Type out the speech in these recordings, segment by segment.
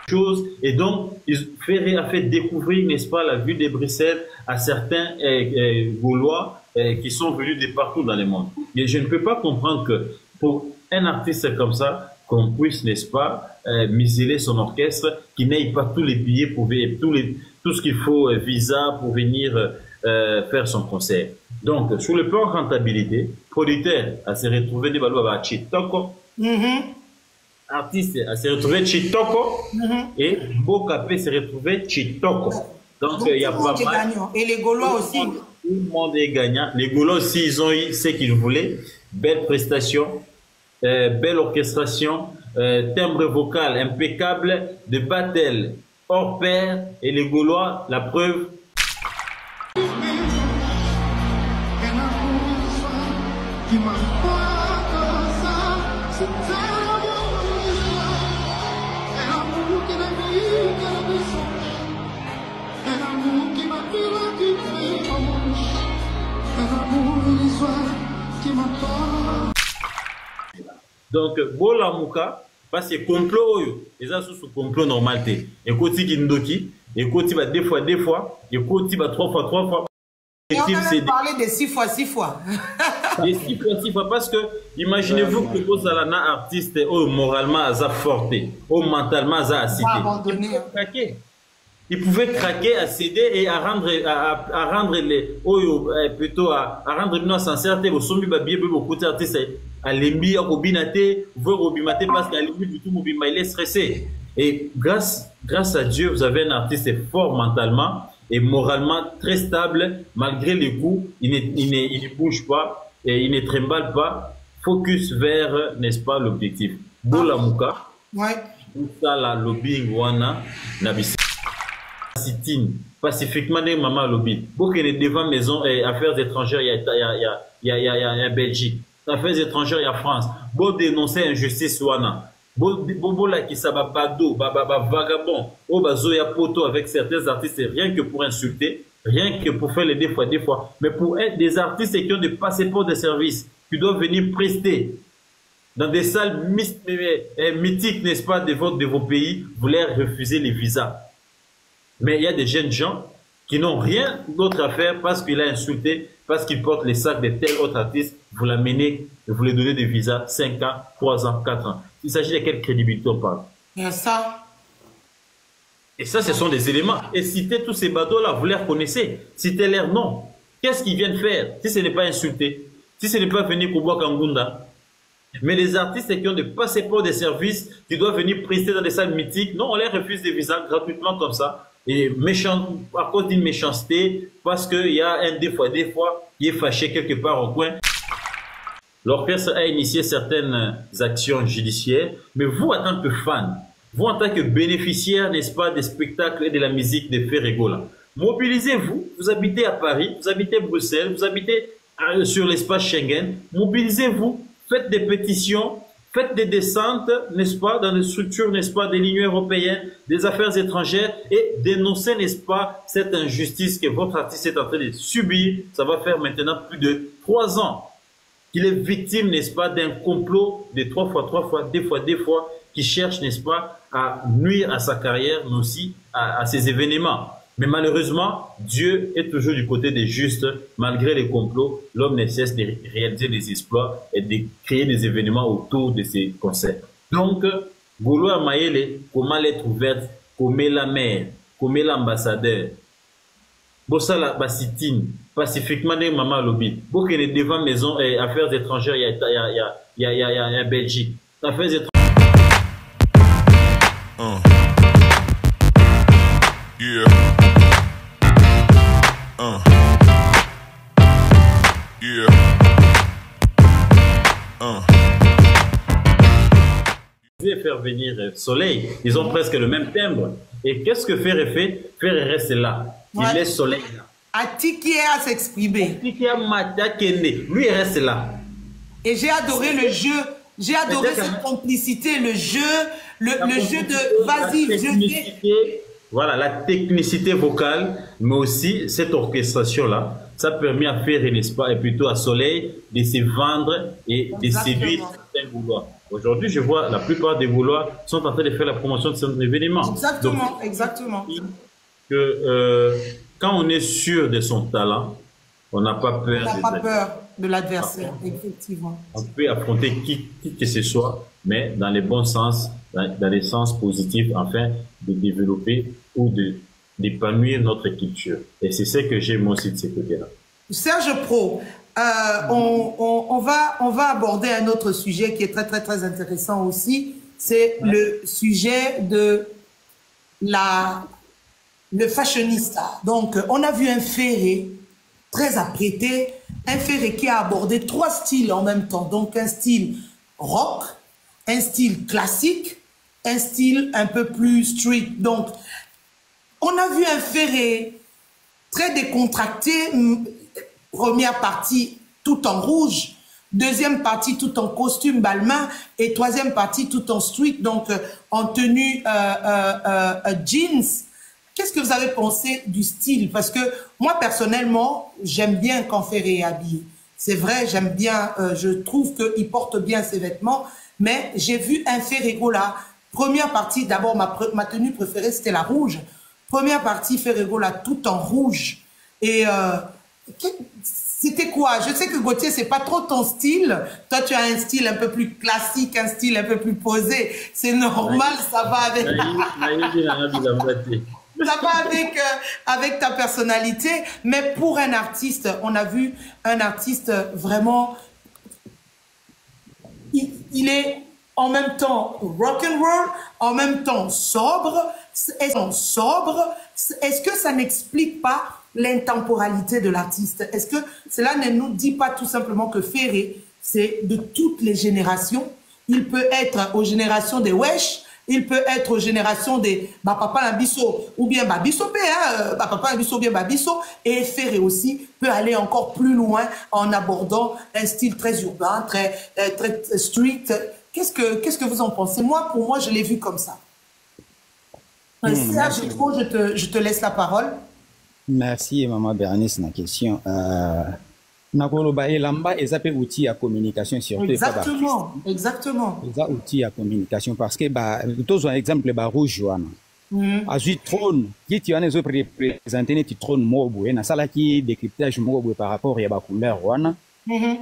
chose. Et donc, Ferré a fait découvrir, n'est-ce pas, la ville de Bruxelles à certains Gaulois qui sont venus de partout dans le monde. Et je ne peux pas comprendre que pour un artiste comme ça, qu'on puisse, n'est-ce pas, museler son orchestre, qui n'aille pas tous les billets pour tout ce qu'il faut, visa pour venir faire son concert. Donc, sur le plan rentabilité, producteur a se retrouvé des balous à Chitoko, artiste a se retrouvé Chitoko, et Bokapé s'est retrouvé Chitoko. Donc, il y a pas mal. Et les Gaulois aussi. Tout le monde est gagnant. Les Gaulois aussi, ils ont eu ce qu'ils voulaient. Belle prestation, belle orchestration, timbre vocal impeccable, de battle hors pair. Et les Gaulois, la preuve. Donc, Bolamouka, parce que complot, les gens sont sous complot normalité. Et côté Kindoki, et côté deux fois, et côté trois fois. Et on a même parlé de 6 fois. Et 6 fois, parce que imaginez-vous que vous avez un artiste moralement à forté, mentalement à cité. Il pouvait craquer, à céder et à rendre les plutôt à rendre nos sincères au sommet babier beaucoup d'artistes à l'embi à robinate voir robimate parce qu'à l'embi du tout mobima il est stressé et grâce à Dieu vous avez un artiste fort mentalement et moralement très stable malgré les coups il ne bouge pas et il ne tremble pas focus vers n'est-ce pas l'objectif Bolamouka ouais ça la lobbying wana nabisi pacifiquement des maman lobby. Beaucoup de devant maison et affaires étrangères, il y a Belgique. Affaires étrangères, il y a France. Beau dénoncer injustice wana. Beau là qui s'abat bado, vagabond. Oh bazo ya poto avec certains artistes rien que pour insulter, rien que pour faire les des fois. Mais pour être des artistes qui ont des passeports de service, qui doivent venir prester dans des salles mythiques, n'est-ce pas, de vos pays, vous leur refusez les visas. Mais il y a des jeunes gens qui n'ont rien d'autre à faire parce qu'il a insulté, parce qu'il porte les sacs de tel autre artiste, vous l'amenez, vous lui donnez des visas 5 ans, 3 ans, 4 ans. Il s'agit de quelle crédibilité on parle. Et ça, ce sont des éléments. Et citez tous ces badauds-là, vous les reconnaissez. Citez leur nom. Qu'est-ce qu'ils viennent faire si ce n'est pas insulter, si ce n'est pas venir Koubouak Kangunda. Mais les artistes qui ont des passeports de services, qui doivent venir prester dans des salles mythiques, non, on leur refuse des visas gratuitement comme ça. Et méchant, à cause d'une méchanceté, parce qu'il y a des fois, qui est fâché quelque part au coin. L'orchestre a initié certaines actions judiciaires, mais vous, en tant que fan, vous, en tant que bénéficiaire, n'est-ce pas, des spectacles et de la musique de Ferregola, mobilisez-vous, vous habitez à Paris, vous habitez à Bruxelles, vous habitez sur l'espace Schengen, mobilisez-vous, faites des pétitions, faites des descentes, n'est-ce pas, dans les structures, n'est-ce pas, de l'Union européenne, des affaires étrangères et dénoncez, n'est-ce pas, cette injustice que votre artiste est en train de subir. Ça va faire maintenant plus de 3 ans qu'il est victime, n'est-ce pas, d'un complot de 3 fois, des fois, qui cherche, n'est-ce pas, à nuire à sa carrière, mais aussi à ses événements. Mais malheureusement, Dieu est toujours du côté des justes. Malgré les complots, l'homme ne cesse de réaliser des exploits et de créer des événements autour de ces concerts. Donc, Gaulois Mayele, comment lettre ouverte, comme la mère, comme l'ambassadeur. Bossala Bassitine, pacifiquement des maman lobby. Beaucoup de devant maison et affaires étrangères, il y a Belgique. Affaires étrangères. Yeah. Yeah. Faire venir Soleil, ils ont presque le même timbre. Et qu'est-ce que Ferré fait? Ferré reste là. Il laisse Soleil là. Atiké à s'exprimer. Atiké à Matakene. Lui, il reste là. Et j'ai adoré le jeu. J'ai adoré cette complicité, le jeu de vas-y, je viens. Voilà, la technicité vocale, mais aussi cette orchestration-là, ça permet à faire, n'est-ce pas, et plutôt à Soleil, de se vendre et de séduire certains un Gaulois. Aujourd'hui, je vois la plupart des Gaulois sont en train de faire la promotion de cet événement. Exactement, Donc, exactement. que quand on est sûr de son talent, on n'a pas peur. On n'a pas peur de l'adversaire, effectivement. On peut affronter qui que ce soit, mais dans les bons sens, dans les sens positifs, afin de développer ou d'épanouir notre culture. Et c'est ce que j'aime aussi de ce côté-là. Serge Pro, on va aborder un autre sujet qui est très, très, très intéressant aussi. C'est le sujet de le fashionista. Donc, on a vu un Ferré très apprêté, un Ferré qui a abordé 3 styles en même temps. Donc, un style rock, un style classique, un style un peu plus street. Donc, on a vu un Ferré très décontracté, première partie tout en rouge, deuxième partie tout en costume balmain et troisième partie tout en street, donc en tenue jeans. Qu'est-ce que vous avez pensé du style? Parce que moi, personnellement, j'aime bien quand Ferré est habillé. C'est vrai, j'aime bien, je trouve qu'il porte bien ses vêtements, mais j'ai vu un Ferré-Gola. Première partie, d'abord, ma tenue préférée, c'était la rouge. Première partie, Ferré-Gola, tout en rouge. Et c'était quoi? Je sais que Gauthier, c'est pas trop ton style. Toi, tu as un style un peu plus classique, un style un peu plus posé. C'est normal, ça va avec... Ça va avec ta personnalité, mais pour un artiste, on a vu un artiste vraiment, il est en même temps rock'n'roll, en même temps sobre. Est-ce que ça n'explique pas l'intemporalité de l'artiste? Est-ce que cela ne nous dit pas tout simplement que Ferré, c'est de toutes les générations? Il peut être aux générations des Wesh, il peut être aux générations des Papa Lambiso ou bien Babiso, Papa Lambiso ou bien Babiso, et Ferré aussi peut aller encore plus loin en abordant un style très urbain, très street. Qu'est-ce que vous en pensez? Moi, pour moi, je l'ai vu comme ça. Serge, je te laisse la parole. Merci, Maman Bernice, la question. Nakoloba elamba ezape outil à communication surtout. Exactement, exactement. Eza outil à communication parce que tous un exemple rouge wana. Azui trône qui tu en es représenter ti trône mobo na sala qui décryptage mobo par rapport ya ba couleur wana.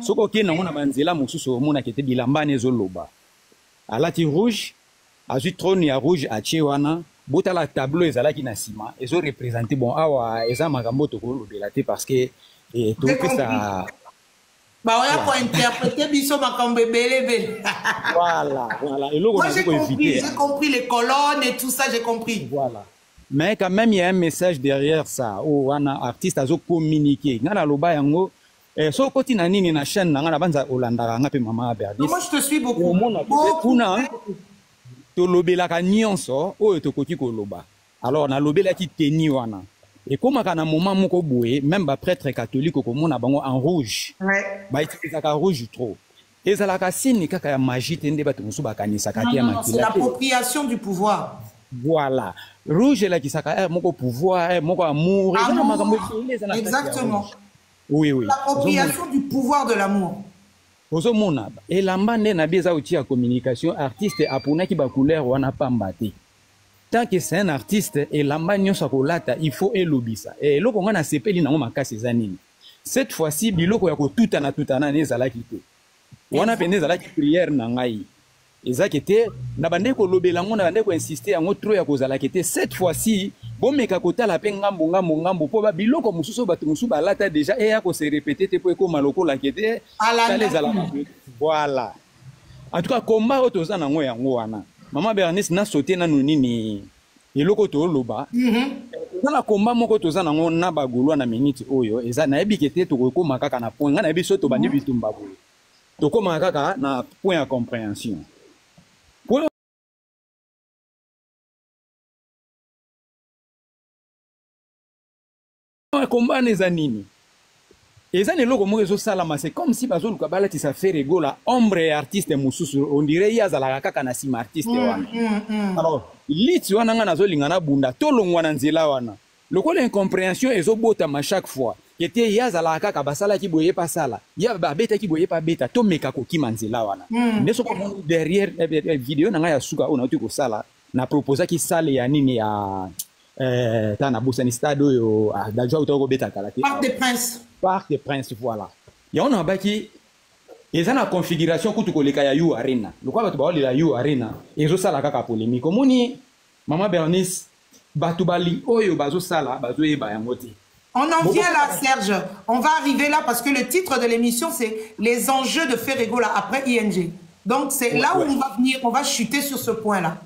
Soko ki na mona manzela mususu mona kete bilamba nezoloba. Alati rouge, azui trône ya rouge a wana. Bota la tableau ezala ki na sima ezo représenter bon awa eza makambo to ko lobela te parce que et tout ça bah on a pour interpréter biso makambo belé. Voilà. Et moi j'ai compris les colonnes et tout ça, j'ai compris. Voilà. Mais quand même il y a un message derrière ça. Oh wana artiste azo communiquer. Ngana loba yango so koti na nini na chaîne ngana banza olanda nga pe Maman Bernice. Moi je te suis beaucoup. Kuna to lobela ka nyonso oyo to koti ko loba. Alors na lobela ki teni wana. Et comme à un moment moko boé, même ba prêtre catholique comme on a bango en rouge. Ouais. Ba utilisa ka rouge trop. Et ça la kasini kaka ya magie tende ba to musu ba kanisa ka ya makila. C'est l'appropriation du pouvoir. Voilà. Rouge là qui saka moko pouvoir, moko amour. Exactement. Oui. L'appropriation du pouvoir de l'amour. Ozo mona. Et lamba ne na bieza outil à communication artiste apona ki ba couleur wana pambate. Tant que c'est un artiste et l'ambagnon sakolata, il faut elobisa. Et loko ngana sepeli na ngoma kasi zanini. Cette fois-ci biloko ya ko tutana nezala kite. Wana pene zala ki prière na ngai. Ezakete na bande ko lobela ngona bande ko insister yango trop ya ko zala kite. Cette fois-ci bomeka kota la pe ngambo po ba biloko mususu batu mususu balata déjà et ya ko se répéter te po ko maloko la kete. Voilà. En tout cas combat otoza na ngo yango wana. Maman Bernice na sauté na nini eloko to loba. Na combat moko toza nango na bagolwa na minute oyo eza na ebikete to ko makaka na point na biso to bandi bitumba boye. To ko makaka na point à compréhension. Point combat neza nini? Eza ne loko moko salama, c'est comme si bazo luka balati sa Ferré-Gola ombre artiste mususu on dirait ya zala kaka na sima artiste wana. Alors liti wana nga nazo lingana bunda to longwa na nzela wana. Loko l'incompréhension ezo botama chaque fois. kete ya zala kaka basala ki boye pa sala ya ba beta ki boye pa beta to meka ko ki manzela wana ndeso ko derrière vidéo na nga ya suka ona uti ko sala na proposa ki sale ya nini ya ta na bosani stade yo da jwa uto ko beta kala ki Parc des Princes voilà ya ona baki eza na configuration kutu ko leka ya U Arena lokwa bato ba olela U Arena ezo sala kaka polémique omoni Maman Bernice bato bali oyo bazo sala bazo yeba yango te. On en vient là, Serge. On va arriver là parce que le titre de l'émission, c'est les enjeux de Ferrego là, après ING. Donc, c'est là où on va venir, on va chuter sur ce point-là.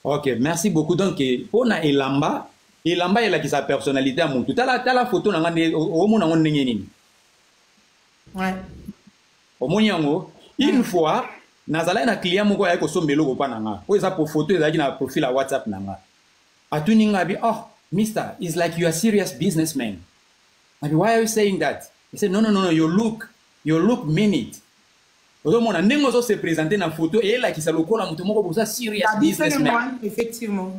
Ok, merci beaucoup. Donc, on a Elamba. Elamba, il a sa personnalité à mon tout. T'as la photo, au monde, on est ouais. Au monde, une fois, Nazala na client moko ya ko sombelo ko pananga. Po eza pour photo eza na profil à WhatsApp nanga. Atuninga bi, oh, Mister, it's like you are a serious businessman. I mean, why are you saying that? He said, no, your look mean it. Odomona ndenge ozo se présenter na photo et là qui sa lokola mutu moko pour ça serious businessman. Effectivement.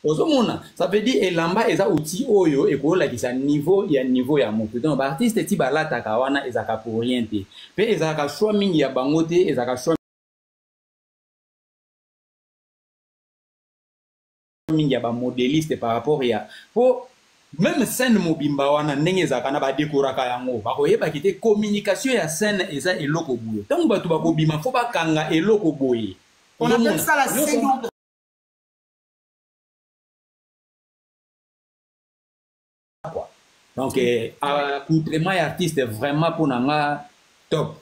Ozomona, ça veut dire elamba eza outil oyo e ko la ki sa niveau ya mutu. Donc ba artiste ti balata kawana ezaka pour rien te. Pe ezaka choix mingi ya bangote, ezaka choix mingi ya ba modéliste par rapport ya po même scène mobimba wana ndenge ezaka na ba décoraka yango ba koyeba kite communication ya scène eza eloko boye donc bato ba kobima fo bakanga eloko boye on appelle ça la scène donc accoutrement et artiste vraiment pour nanga top.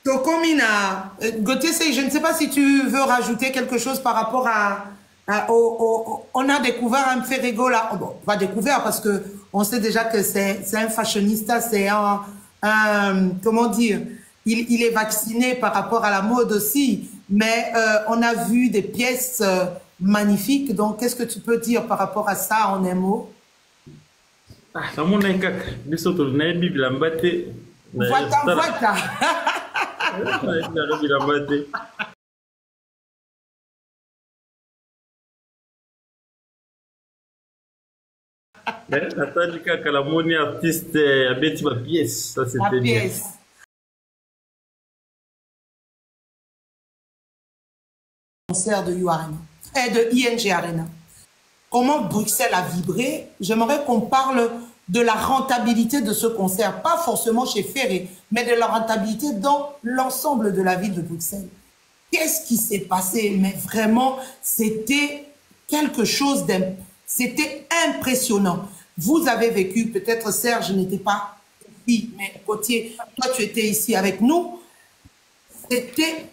Tokomina, Gauthier, je ne sais pas si tu veux rajouter quelque chose par rapport on a découvert un Ferrego là, bon, pas découvert parce que on sait déjà que c'est un fashionista, c'est un comment dire, il est vacciné par rapport à la mode aussi, mais on a vu des pièces magnifiques, donc qu'est-ce que tu peux dire par rapport à ça en un mot? Ah, mon kaka, biso to na bible ambate. Voilà. Attends, kaka la moni artiste abeti ma pièce, ça c'était bien. Concert de U Arena et de ING Arena. Comment Bruxelles a vibré? J'aimerais qu'on parle de la rentabilité de ce concert, pas forcément chez Ferré, mais de la rentabilité dans l'ensemble de la ville de Bruxelles. Qu'est-ce qui s'est passé? Mais vraiment, c'était quelque chose c'était impressionnant. Vous avez vécu, peut-être Serge n'était pas ici, mais Gauthier, toi tu étais ici avec nous. C'était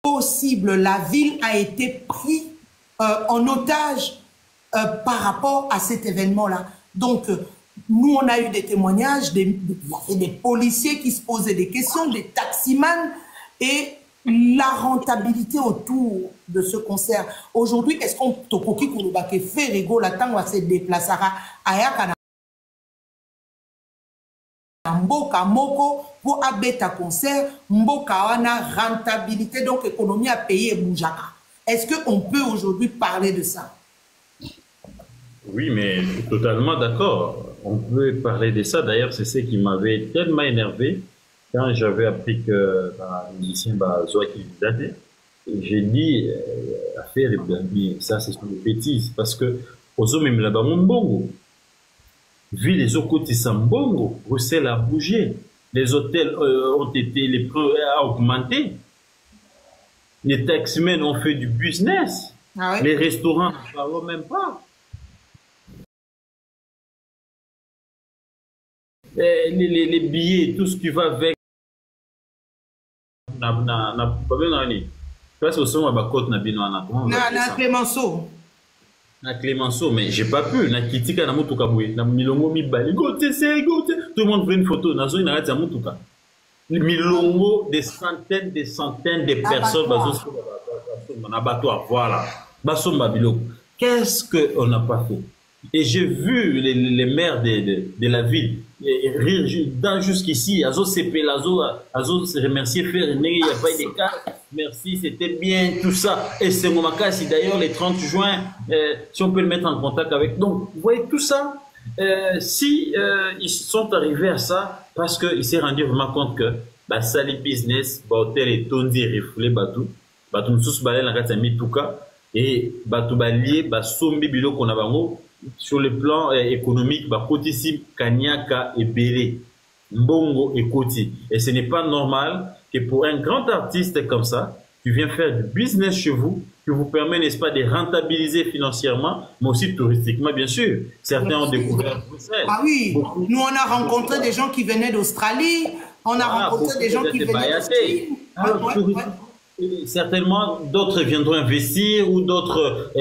impossible. La ville a été prise en otage par rapport à cet événement-là. Donc, nous, on a eu des témoignages, il y avait des policiers qui se posaient des questions, des taximans, et la rentabilité autour de ce concert. Aujourd'hui, est-ce qu'on tokoki kulubake Ferrego la tango se déplacera ayaka na mboka moko pour abeta concert, mboka wana rentabilité, donc économie à payer boujaka. Est-ce qu'on peut aujourd'hui parler de ça? Oui, mais totalement d'accord. On peut parler de ça. D'ailleurs, c'est ce qui m'avait tellement énervé quand j'avais appris que le musicien Zoaki datait. J'ai dit, affaire, ça c'est une bêtise. Parce que, aux hommes, même là-bas, mon bongo. Vu les autres côtés sans bongo, Bruxelles a bougé. Les hôtels ont été, les prix ont augmenté. Les taximens ont fait du business. Ah oui? Les restaurants, ne parlons même pas. Les billets, tout ce qui va avec. Clémenceau. Na Clémenceau, mais j'ai pas pu. Na Kitika na Mutuka Boué. Na Milongo Mibali. Gote, c'est Gote. Tout le monde prend une photo. Na Zoé na Mutuka. Milongo, des centaines de personnes. Abattoir, voilà. Basomba Biloko. Qu'est-ce qu'on n'a pas fait? Et j'ai vu les maires de la ville rire jusqu'ici. Azo CP, Azo se remercier, faire il n'y a pas de cas. merci, c'était bien, tout ça. Et c'est Momakasi, d'ailleurs, les 30 juin, si on peut le mettre en contact avec. Donc, vous voyez, tout ça, si ils sont arrivés à ça, parce qu'ils s'est rendu vraiment compte que, bah, ça, les business, bah, hôtel et tondi, refoulé, batou, batou, moussous, balai, la katami, tout cas, et batou, balié, bah, sombi, bilo, qu'on a bango, sur le plan économique, bah, Kotisi, Kanyaka et Bélé, Mbongo et Koti. Et ce n'est pas normal que pour un grand artiste comme ça, tu viens faire du business chez vous, qui vous permet, n'est-ce pas, de rentabiliser financièrement, mais aussi touristiquement, bien sûr. Certains ont découvert Bruxelles. Ah oui, beaucoup. Nous on a rencontré des gens qui venaient d'Australie, on a rencontré des gens qui venaient de Chine. Certainement, d'autres viendront investir ou d'autres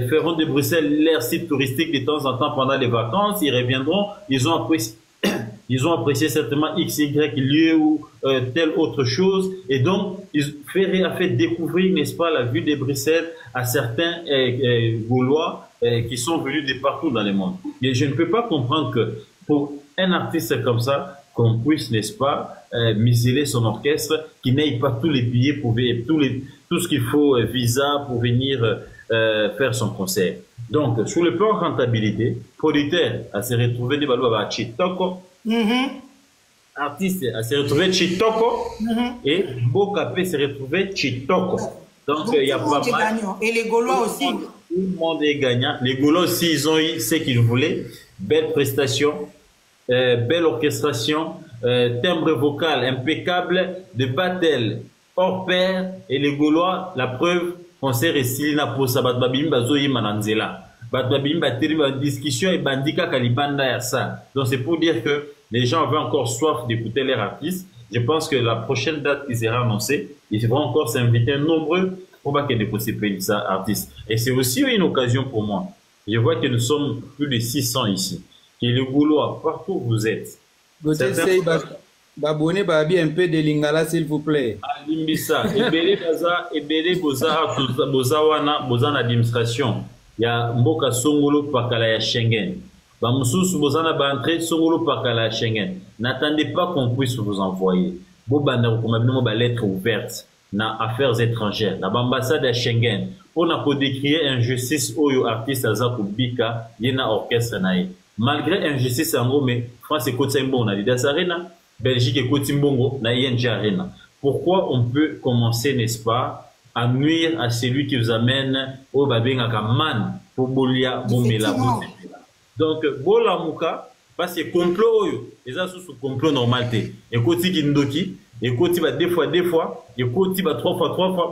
feront de Bruxelles leur site touristique de temps en temps pendant les vacances. Ils reviendront, ils ont apprécié certainement X, Y lieu ou telle autre chose. Et donc, Ferré a fait découvrir, n'est-ce pas, la vue de Bruxelles à certains Gaulois qui sont venus de partout dans le monde. Et je ne peux pas comprendre que pour un artiste comme ça, qu'on puisse, n'est-ce pas, museler son orchestre, qui n'aille pas tous les billets pour tout ce qu'il faut, visa pour venir faire son concert. Donc, sur le plan rentabilité, producteur à se retrouver des balous à Chitoko, artiste à se retrouver Chitoko, et Bokapé se retrouver Chitoko. Donc, il y a pas mal. Et les Gaulois aussi. Tout le monde est gagnant. Les Gaulois aussi, ils ont eu ce qu'ils voulaient. Belle prestation. Belle orchestration, timbre vocal impeccable, de battle hors pair, et les Gaulois, la preuve, concert et Silina pour ça, Batbabim Bazoyi Mananzela. Batbabim Bateri, discussion et Bandika Kalibanda ya ça. Donc c'est pour dire que les gens avaient encore soif d'écouter leurs artistes. Je pense que la prochaine date qui sera annoncée, ils vont encore s'inviter nombreux pour pas qu'il y ait des artistes. Et c'est aussi une occasion pour moi. Je vois que nous sommes plus de 600 ici. Et les Gaulois, partout où vous êtes. Babone Babi un peu de Lingala, s'il vous plaît. Limbisa, Ebele Boza wana, Boza na administration. Il y a Mboka Songolo Pakala ya Schengen. Bamoussous Boza na Bantre, Songolo Pakala ya Schengen. N'attendez pas qu'on puisse vous envoyer. Bobanda, vous avez lettre ouverte na affaires étrangères, na ambassade à Schengen. Pour na décrire injustice au artiste Azakou Bika, yena orchestre naïe. Malgré injustice en gros, mais France et Côte Mbongo na Didas Arena, Belgique et Côte Mbongo na ING Arena. Pourquoi on peut commencer, n'est-ce pas, à nuire à celui qui vous amène au Babengaka man pour Bolia Bomela. Donc, Bola Mouka, parce que complot, les gens sous complot normalité. Et Côte Kindoki, et Côte deux fois, et Côte trois fois.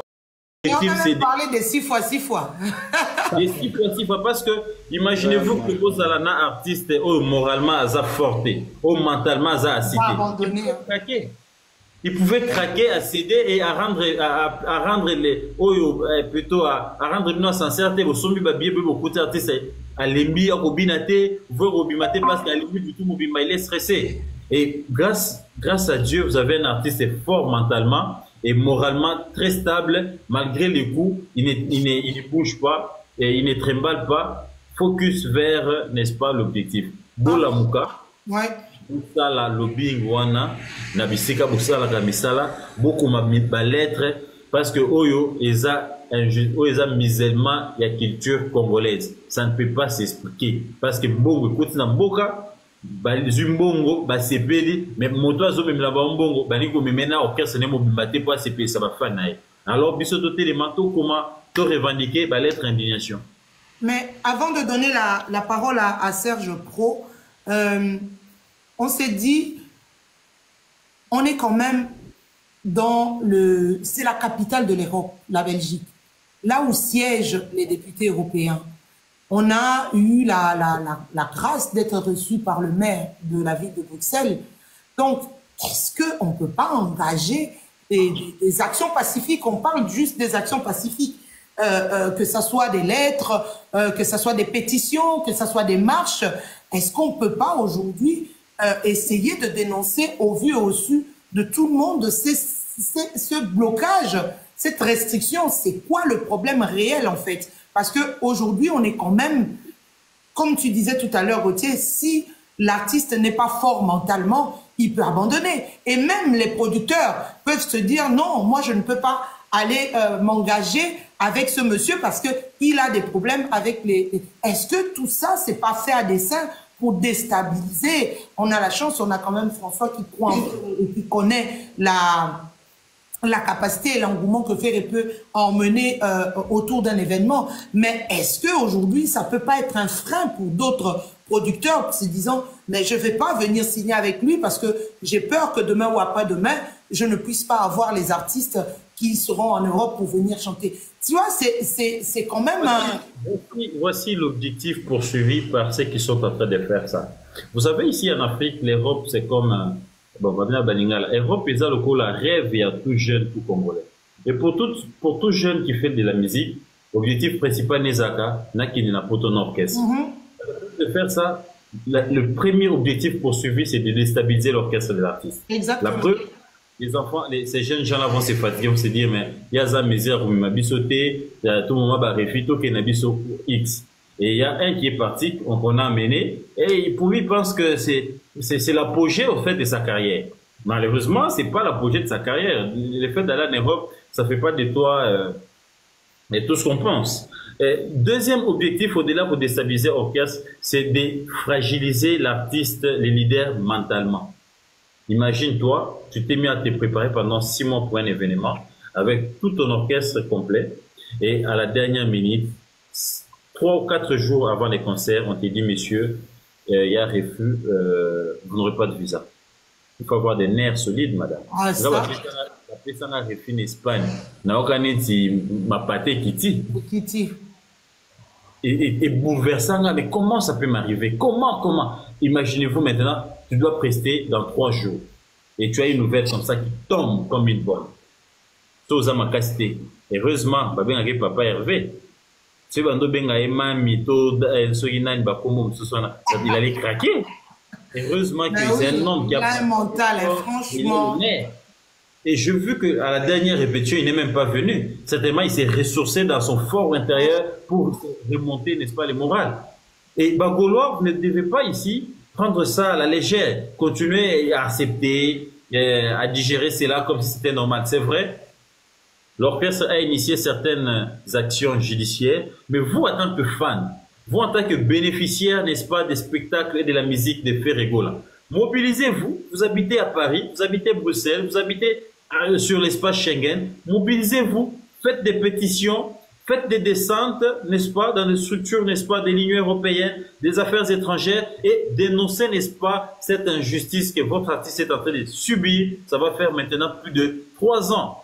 Et on a même parlé de 6 fois. Et 6 fois, parce que imaginez-vous que vous avez un artiste moralement à forté, mentalement à cité. Il pouvait craquer, à céder et à rendre les plutôt à rendre nous sincérité au sommet babier beaucoup d'artistes à l'embi à robinate, voir robinate parce qu'à l'embi du tout mobile il est stressé. Et grâce à Dieu, vous avez un artiste fort mentalement et moralement très stable, malgré les coups, il ne bouge pas, et il ne trimballe pas, focus vers, n'est-ce pas, l'objectif. Bola Mouka, Boussala lobbying wana, Nabisika Boussala Kamisala, beaucoup m'a mis lettre, parce que Oyo, eza musulman, il y a culture congolaise. Ça ne peut pas s'expliquer. Parce que Bongo, écoute, na Mboka, Zumbongo, Sepeli, mais moto azo même là-bas Mbongo, Baniko Memena, orchestre ne mobimate pas CP, ça va faire naï. Alors, biso doté les manteaux, comment te revendiquer, lettre indignation. Mais avant de donner la parole à Serge Pro, on s'est dit, on est quand même dans c'est la capitale de l'Europe, la Belgique, là où siègent les députés européens. On a eu la grâce d'être reçu par le maire de la ville de Bruxelles. Donc, est-ce qu'on ne peut pas engager des actions pacifiques? On parle juste des actions pacifiques, que ce soit des lettres, que ce soit des pétitions, que ce soit des marches. Est-ce qu'on ne peut pas aujourd'hui essayer de dénoncer au vu et au su de tout le monde ce blocage, cette restriction? C'est quoi le problème réel en fait? Parce qu'aujourd'hui, on est quand même, comme tu disais tout à l'heure, Gauthier, si l'artiste n'est pas fort mentalement, il peut abandonner. Et même les producteurs peuvent se dire, non, moi je ne peux pas aller m'engager avec ce monsieur parce qu'il a des problèmes avec les... Est-ce que tout ça, c'est pas fait à dessein pour déstabiliser? On a la chance, on a quand même François qui croit et qui connaît la capacité et l'engouement que Ferré peut emmener autour d'un événement. Mais est-ce qu'aujourd'hui, ça peut pas être un frein pour d'autres producteurs se disant, mais je vais pas venir signer avec lui parce que j'ai peur que demain ou après-demain, je ne puisse pas avoir les artistes qui seront en Europe pour venir chanter. Tu vois, c'est quand même Voici l'objectif poursuivi par ceux qui sont en train de faire ça. Vous savez, ici en Afrique, l'Europe, c'est comme... L'Europe est le rêve à tout jeune, tout Congolais. Et pour tout jeune qui fait de la musique, l'objectif principal n'est pas ton orchestre. De faire ça, le premier objectif poursuivi, c'est de déstabiliser l'orchestre de l'artiste. Exactement. La preuve, les enfants, ces jeunes gens-là vont se fatiguer, vont se dire, mais il y a ça misère, vous m'avez sauté, tout le moment, bah, refito, qu'il y a X. Et il y a un qui est parti, qu'on a amené, et pour lui, il pense que c'est l'apogée, au fait, de sa carrière. Malheureusement, c'est pas l'apogée de sa carrière. Le fait d'aller en Europe, ça fait pas de toi tout ce qu'on pense. Deuxième objectif, au-delà pour déstabiliser l'orchestre, c'est de fragiliser l'artiste, le leader, mentalement. Imagine-toi, tu t'es mis à te préparer pendant 6 mois pour un événement, avec tout ton orchestre complet, et à la dernière minute, 3 ou 4 jours avant les concerts, on t'a dit, monsieur, il y a refus, vous n'aurez pas de visa. Il faut avoir des nerfs solides, madame. Ah, ça. La personne a refus en Espagne. N'a aucun ma pâté Kitty. Et bouleversant, mais comment ça peut m'arriver? Comment? Imaginez-vous maintenant, tu dois prester dans 3 jours. Et tu as une nouvelle comme ça qui tombe comme une bombe. Toza ma casté. Heureusement, papa Hervé. Il allait craquer. Heureusement que c'est un homme qui a un mental, franchement. Et je vu qu'à la dernière répétition, il n'est même pas venu. Certainement, il s'est ressourcé dans son fort intérieur pour remonter, n'est-ce pas, les morales. Et Bagolois, vous ne devez pas ici prendre ça à la légère, continuer à accepter, à digérer cela comme si c'était normal. C'est vrai. L'orchestre a initié certaines actions judiciaires, mais vous, en tant que fan, vous, en tant que bénéficiaire, n'est-ce pas, des spectacles et de la musique de Ferregola, mobilisez-vous. Vous habitez à Paris, vous habitez à Bruxelles, vous habitez sur l'espace Schengen. Mobilisez-vous, faites des pétitions, faites des descentes, n'est-ce pas, dans les structures, n'est-ce pas, de l'Union européenne, des affaires étrangères et dénoncez, n'est-ce pas, cette injustice que votre artiste est en train de subir. Ça va faire maintenant plus de 3 ans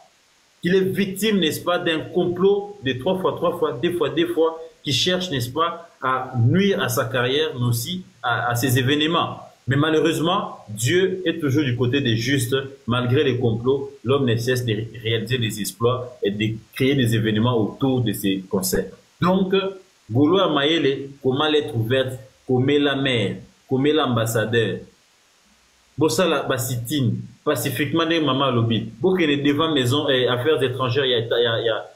qu'il est victime, n'est-ce pas, d'un complot de 3 fois, 2 fois, qui cherche, n'est-ce pas, à nuire à sa carrière, mais aussi à ses événements. Mais malheureusement, Dieu est toujours du côté des justes. Malgré les complots, l'homme ne cesse de réaliser des exploits et de créer des événements autour de ces concerts. Donc, Gouloua Maëlle, comment l'être ouverte, comme la mère, comme l'ambassadeur, Bossala Bassitine, pacifiquement des maman lobby. Beaucoup de devant maison et affaires étrangères, il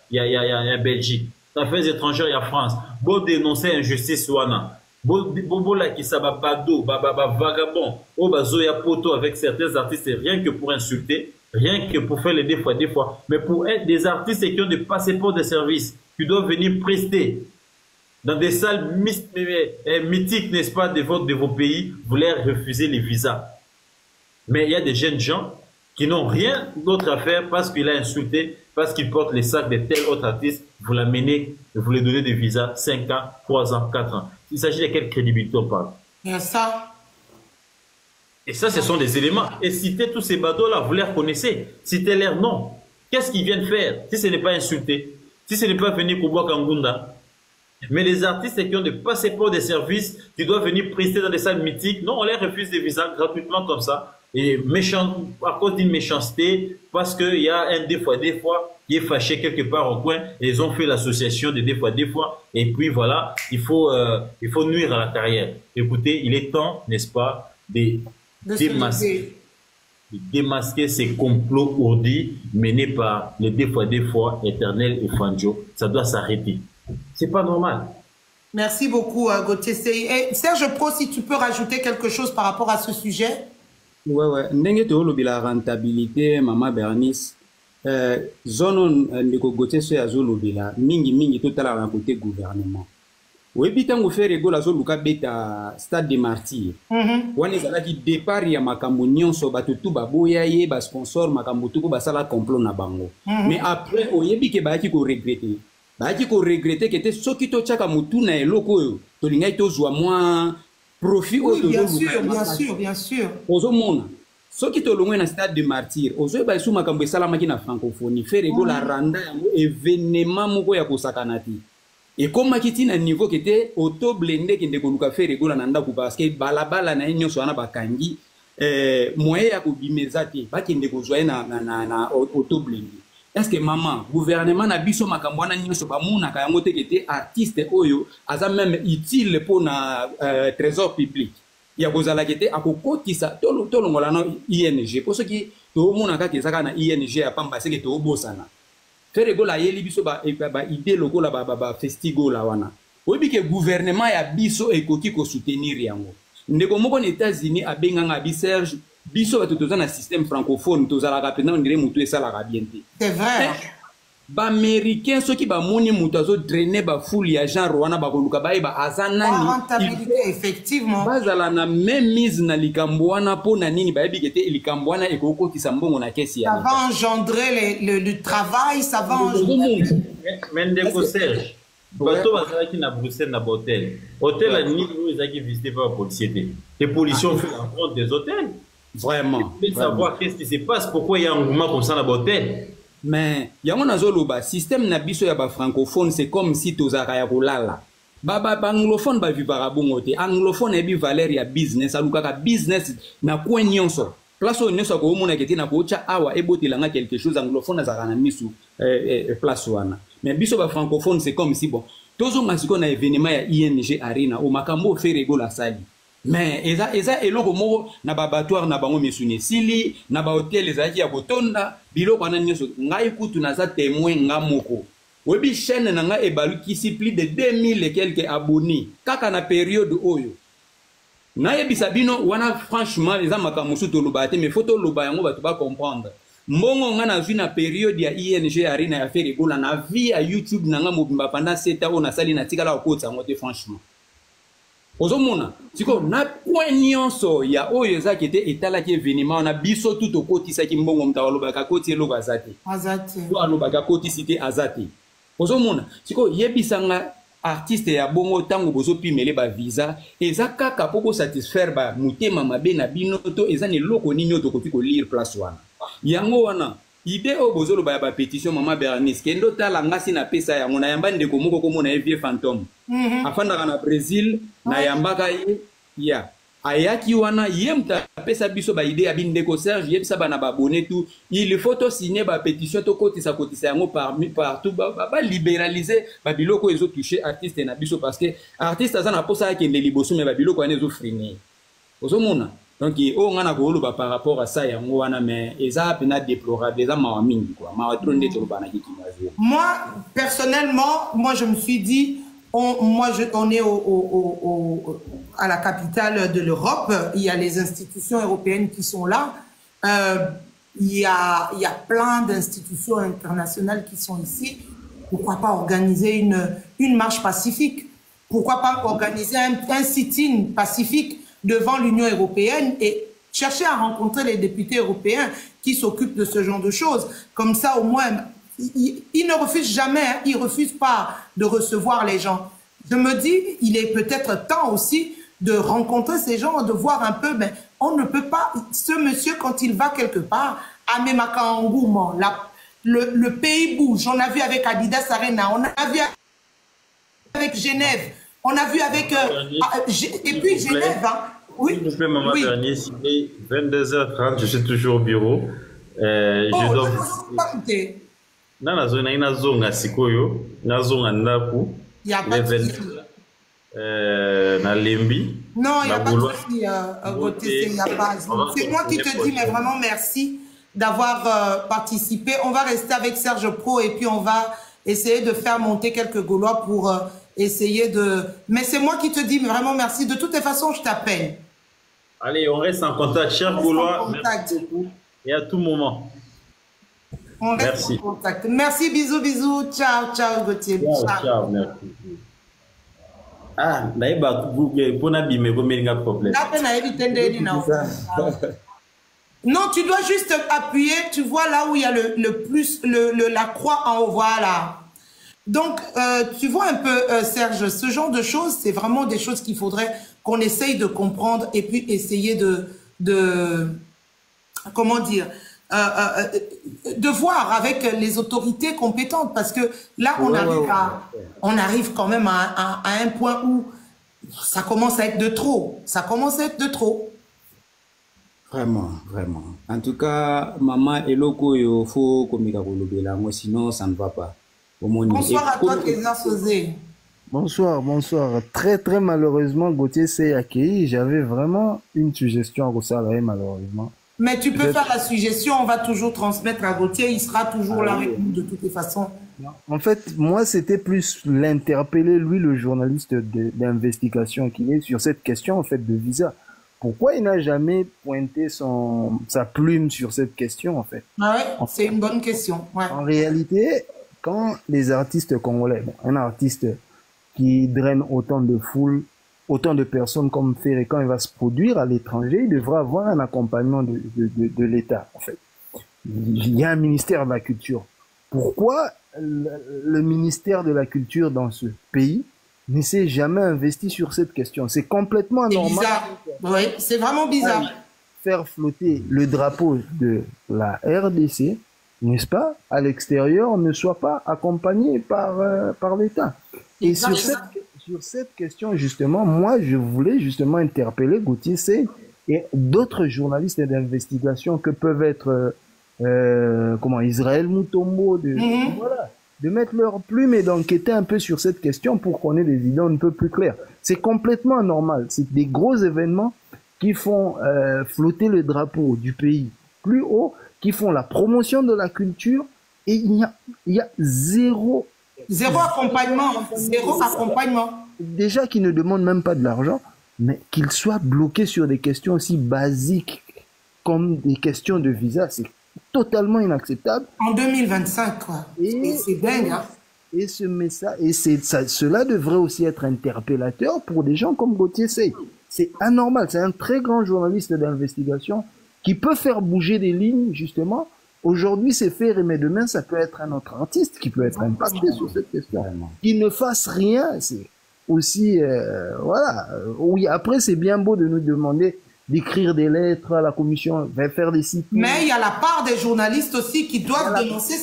y a Belgique. Affaires étrangères, il y a France. Beau dénoncer injustice ouana. Bobo là qui s'aba bado, vagabond, au bazoya poto avec certains artistes, rien que pour insulter, rien que pour faire les des fois. Mais pour être des artistes qui ont des passeports de service, qui doivent venir prester dans des salles mythiques, n'est-ce pas, de vos pays, vous leur refusez les visas. Mais il y a des jeunes gens qui n'ont rien d'autre à faire parce qu'il a insulté, parce qu'il porte les sacs de tel autre artiste, vous l'amenez, vous lui donnez des visas 5 ans, 3 ans, 4 ans. Il s'agit de quelle crédibilité on parle? Il y a ça. Et ça, ce sont des éléments. Et citez tous ces badauds-là, vous les reconnaissez. Citez leur nom. Qu'est-ce qu'ils viennent faire si ce n'est pas insulter? Si ce n'est pas venir Kouboua Kangunda? Mais les artistes qui ont des passeports de service, qui doivent venir prester dans des salles mythiques, non, on les refuse des visas gratuitement comme ça. Et méchant, à cause d'une méchanceté, parce qu'il y a un des fois, qui est fâché quelque part au coin, et ils ont fait l'association de des fois, et puis voilà, il faut nuire à la carrière. Écoutez, il est temps, n'est-ce pas, de démasquer ces complots ourdis menés par les des fois, Éternel et Fanjo. Ça doit s'arrêter. C'est pas normal. Merci beaucoup, Gauthier. Et Serge Pro, si tu peux rajouter quelque chose par rapport à ce sujet. Ouais. Ndenge tolobi la rentabilité, Mama Bernice. Zono ndeko Gauthier so ya zolobela mingi totala na côté gouvernement. Webi tango faire ego la zoluka beta stade de martyr. Wana ezalaki départ ya makambo nyonso bato tu baboya ye ba sponsor makambo tuko basala complot na bango. Mais après oyebi ke ba ki ko regretter. Ba ki ko regretter que te soki to chaka mutu na eloko yo to lingai to zwa moins profit oui, bien sûr. Ozomona soki to longwe na stade de martyr ozo ba isu makambo esalamaki na francophonie faire ego la randa yango événement moko ya kosakana ti. Et comme qui na niveau qui était auto blendé qui ndeko luka faire ego la nanda ku parce que balabala na nyonso wana bakangi moyen ya ko bimeza te ba ki ndeko zoye na auto blendé. Est-ce que maman gouvernement na biso makambo wana nyonso ba muna ka yango te kete artiste oyo aza même utile pour na trésor public ya kozala kete akokotisa tolongola na ING pour ce qui to muna ka kezaka na ING ya pamba seke to bosana faire go la yeli biso ba idée loko la ba festigo la wana oyebi ke gouvernement ya biso ekoki ko soutenir yango ndeko moko na États-Unis abenganga bi Serge biso bato toza na système francophone tozalaka pena ondire mutu esalaka bien te. C'est vrai. Ba américain soki ba moni mutu azo drainer ba foule ya genre wana bakoluka bayeba aza nani rentabilité effectivement bazala na même mise na likambo wana pona nini bayebi kete likambo wana ekokotisa mbongo na kesi ya ça va engendrer le travail, ça va engendrer mais ndeko Serge bato bazalaki na Bruxelles na hôtel la nuit où ils ont visité par policier les policiers ont fait la ronde des hôtels vraiment de savoir qu'est-ce qui se passe pourquoi il y a un mouvement comme ça na hôtel. Mais yango nazoloba système na biso ya ba francophone c'est comme si tozaka ya kolala ba anglophone ba vivara bongo te anglophone ebi valeur ya business alukaka business na coin nyonso place on nyonso ko mona kete na ko cha awa ebotelanga quelque chose anglophone azaka na misu place wana mais biso ba francophone c'est comme si bon tozonga siko na événement ya ING Arena o makambo faire ego la sali. Mais eza eloko moko na babatoire na bango misuni sili na ba hotel ezaki ya kotonda biloko wana nyonso ngai kutu naza témoin nga moko webi chaîne na nga ebalukisi plus de 2000 et quelques abonnés kaka na période oyo na yebisa bino wana franchement eza makambo musu toloba te mais photo loba yango bato ba comprendre mbongo nga na zwi na période ya ING Arena ya faire ebola na vie ya YouTube na nga mobimba pendant 7 ans na sali na tikala okotsa ngo te franchement ozomona siko na point nyonso ya oyo ezaki te etalaki événement na biso tout okotisaki mbongo mta alobaka koti eloko azate to alobaka kotisi te azate ozomona siko yebisanga artiste ya bongo tango bozopimele ba visa eza kaka po kosatisfaire ba mutema mabe na bino to eza ne loko nini oto kofi ko lire place wana yango wana idée o bozoloba ya ba pétition Mama Bernice kendo tala ngasi na pesa yango na yamba ndeko moko komona vie fantôme afandaka na Brésil na yambaka ye ya ayaki wana ye mta pesa biso ba idée ya bindeko Serge yebisa bana ba abonné tout il faut to signer ba pétition to kotisa yango partout ba libéraliser ba biloko ezo toucher artiste na biso parce que artiste aza na posa yake ndeli boso mais ba biloko wana ezo freiner ozomona. Donc, on a par rapport à ça, mais ça est déplorable, moi, personnellement, je me suis dit, on est à la capitale de l'Europe, il y a les institutions européennes qui sont là, il y a plein d'institutions internationales qui sont ici. Pourquoi pas organiser une marche pacifique? Pourquoi pas organiser un sit-in pacifique devant l'Union européenne et chercher à rencontrer les députés européens qui s'occupent de ce genre de choses. Comme ça, au moins, ils ne refusent jamais, hein, ils ne refusent pas de recevoir les gens. Je me dis, il est peut-être temps aussi de rencontrer ces gens, de voir un peu, mais on ne peut pas, ce monsieur, quand il va quelque part, à Memaka Engouement, le pays bouge. On a vu avec Adidas Arena, on a vu avec Genève, on a vu avec... et puis Genève, hein. Oui. S'il vous plaît, Maman Bernice, il est 22h30, je suis toujours au bureau. Je dois... Na zona ina zonga sikoyo, na zonga ndaku. Il n'y a pas de souci. Na lembi. Non, il n'y a pas de souci. C'est moi qui te dis, mais vraiment merci d'avoir participé. On va rester avec Serge Pro et puis on va essayer de faire monter quelques Gaulois pour essayer de... Mais c'est moi qui te dis, mais vraiment merci. De toutes les façons, je t'appelle. Allez, on reste en contact. Cher Gaulois, merci beaucoup. Et à tout moment. On reste Merci. en contact. Merci, bisous, bisous. Ciao, ciao, Gauthier. Ciao, ciao, merci. Ah, naïba, pour n'abîmer, comme il y a un problème. Non, tu dois juste appuyer, tu vois là où il y a le plus, la croix en haut, voilà. Donc, tu vois un peu, Serge, ce genre de choses, c'est vraiment des choses qu'il faudrait qu'on essaye de comprendre et puis essayer comment dire, de voir avec les autorités compétentes, parce que là, on arrive quand même à un point où ça commence à être de trop. Ça commence à être de trop. Vraiment, vraiment. En tout cas, maman, eloko yo faut komika kolobela, moi sinon ça ne va pas. Bonsoir à toi, Kézar Sosé. Bonsoir, bonsoir. Très, très malheureusement, Gauthier s'est accueilli. J'avais vraiment une suggestion à Rossalae, malheureusement. Mais tu peux faire la suggestion, on va toujours transmettre à Gauthier, il sera toujours là avec nous de toutes les façons. En fait, moi, c'était plus l'interpeller, lui, le journaliste d'investigation qu'il est, sur cette question, en fait, de visa. Pourquoi il n'a jamais pointé sa plume sur cette question, en fait? Ah ouais, c'est une bonne question. Ouais. En réalité, quand les artistes congolais, bon, un artiste qui draine autant de foules, autant de personnes comme Ferré, quand il va se produire à l'étranger, il devra avoir un accompagnement de l'État, en fait. Il y a un ministère de la Culture. Pourquoi le ministère de la Culture dans ce pays ne s'est jamais investi sur cette question? C'est complètement anormal. C'est bizarre. Oui, c'est vraiment bizarre. Faire flotter le drapeau de la RDC, n'est-ce pas, à l'extérieur, ne soit pas accompagné par l'État. Et sur cette question, justement, moi, je voulais justement interpeller Gauthier Seye et d'autres journalistes d'investigation que peuvent être Israël Mutombo, voilà, de mettre leur plume et d'enquêter un peu sur cette question pour qu'on ait des idées un peu plus claires. C'est complètement anormal. C'est des gros événements qui font flotter le drapeau du pays plus haut, qui font la promotion de la culture, et il y a zéro accompagnement. Zéro accompagnement. Déjà qu'ils ne demandent même pas de l'argent, mais qu'ils soient bloqués sur des questions aussi basiques comme des questions de visa, c'est totalement inacceptable. En 2025, quoi. C'est dingue, hein. Et ce message, cela devrait aussi être interpellateur pour des gens comme Gauthier Seye. C'est anormal. C'est un très grand journaliste d'investigation qui peut faire bouger des lignes, justement. Aujourd'hui, c'est Ferré, mais demain, ça peut être un autre artiste qui peut être impacté sur cette question. Qu'il ne fasse rien, c'est aussi, voilà. Oui, après, c'est bien beau de nous demander d'écrire des lettres à la commission, de faire des sites. Mais il y a la part des journalistes aussi qui doivent dénoncer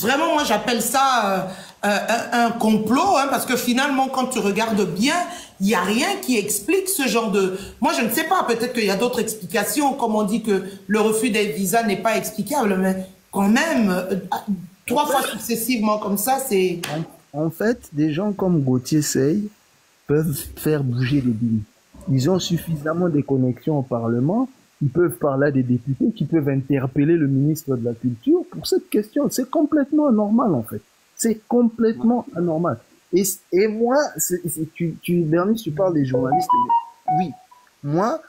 vraiment, moi, j'appelle ça un complot, hein, parce que finalement, quand tu regardes bien, il n'y a rien qui explique ce genre de... Moi, je ne sais pas, peut-être qu'il y a d'autres explications, comme on dit que le refus des visas n'est pas explicable, mais quand même, 3 fois successivement comme ça, c'est... En fait, des gens comme Gauthier Seye peuvent faire bouger les lignes. Ils ont suffisamment de connexions au Parlement, ils peuvent parler à des députés qui peuvent interpeller le ministre de la Culture pour cette question. C'est complètement anormal, en fait. C'est complètement anormal. Et moi, Bernice, tu parles des journalistes. Oui, moi,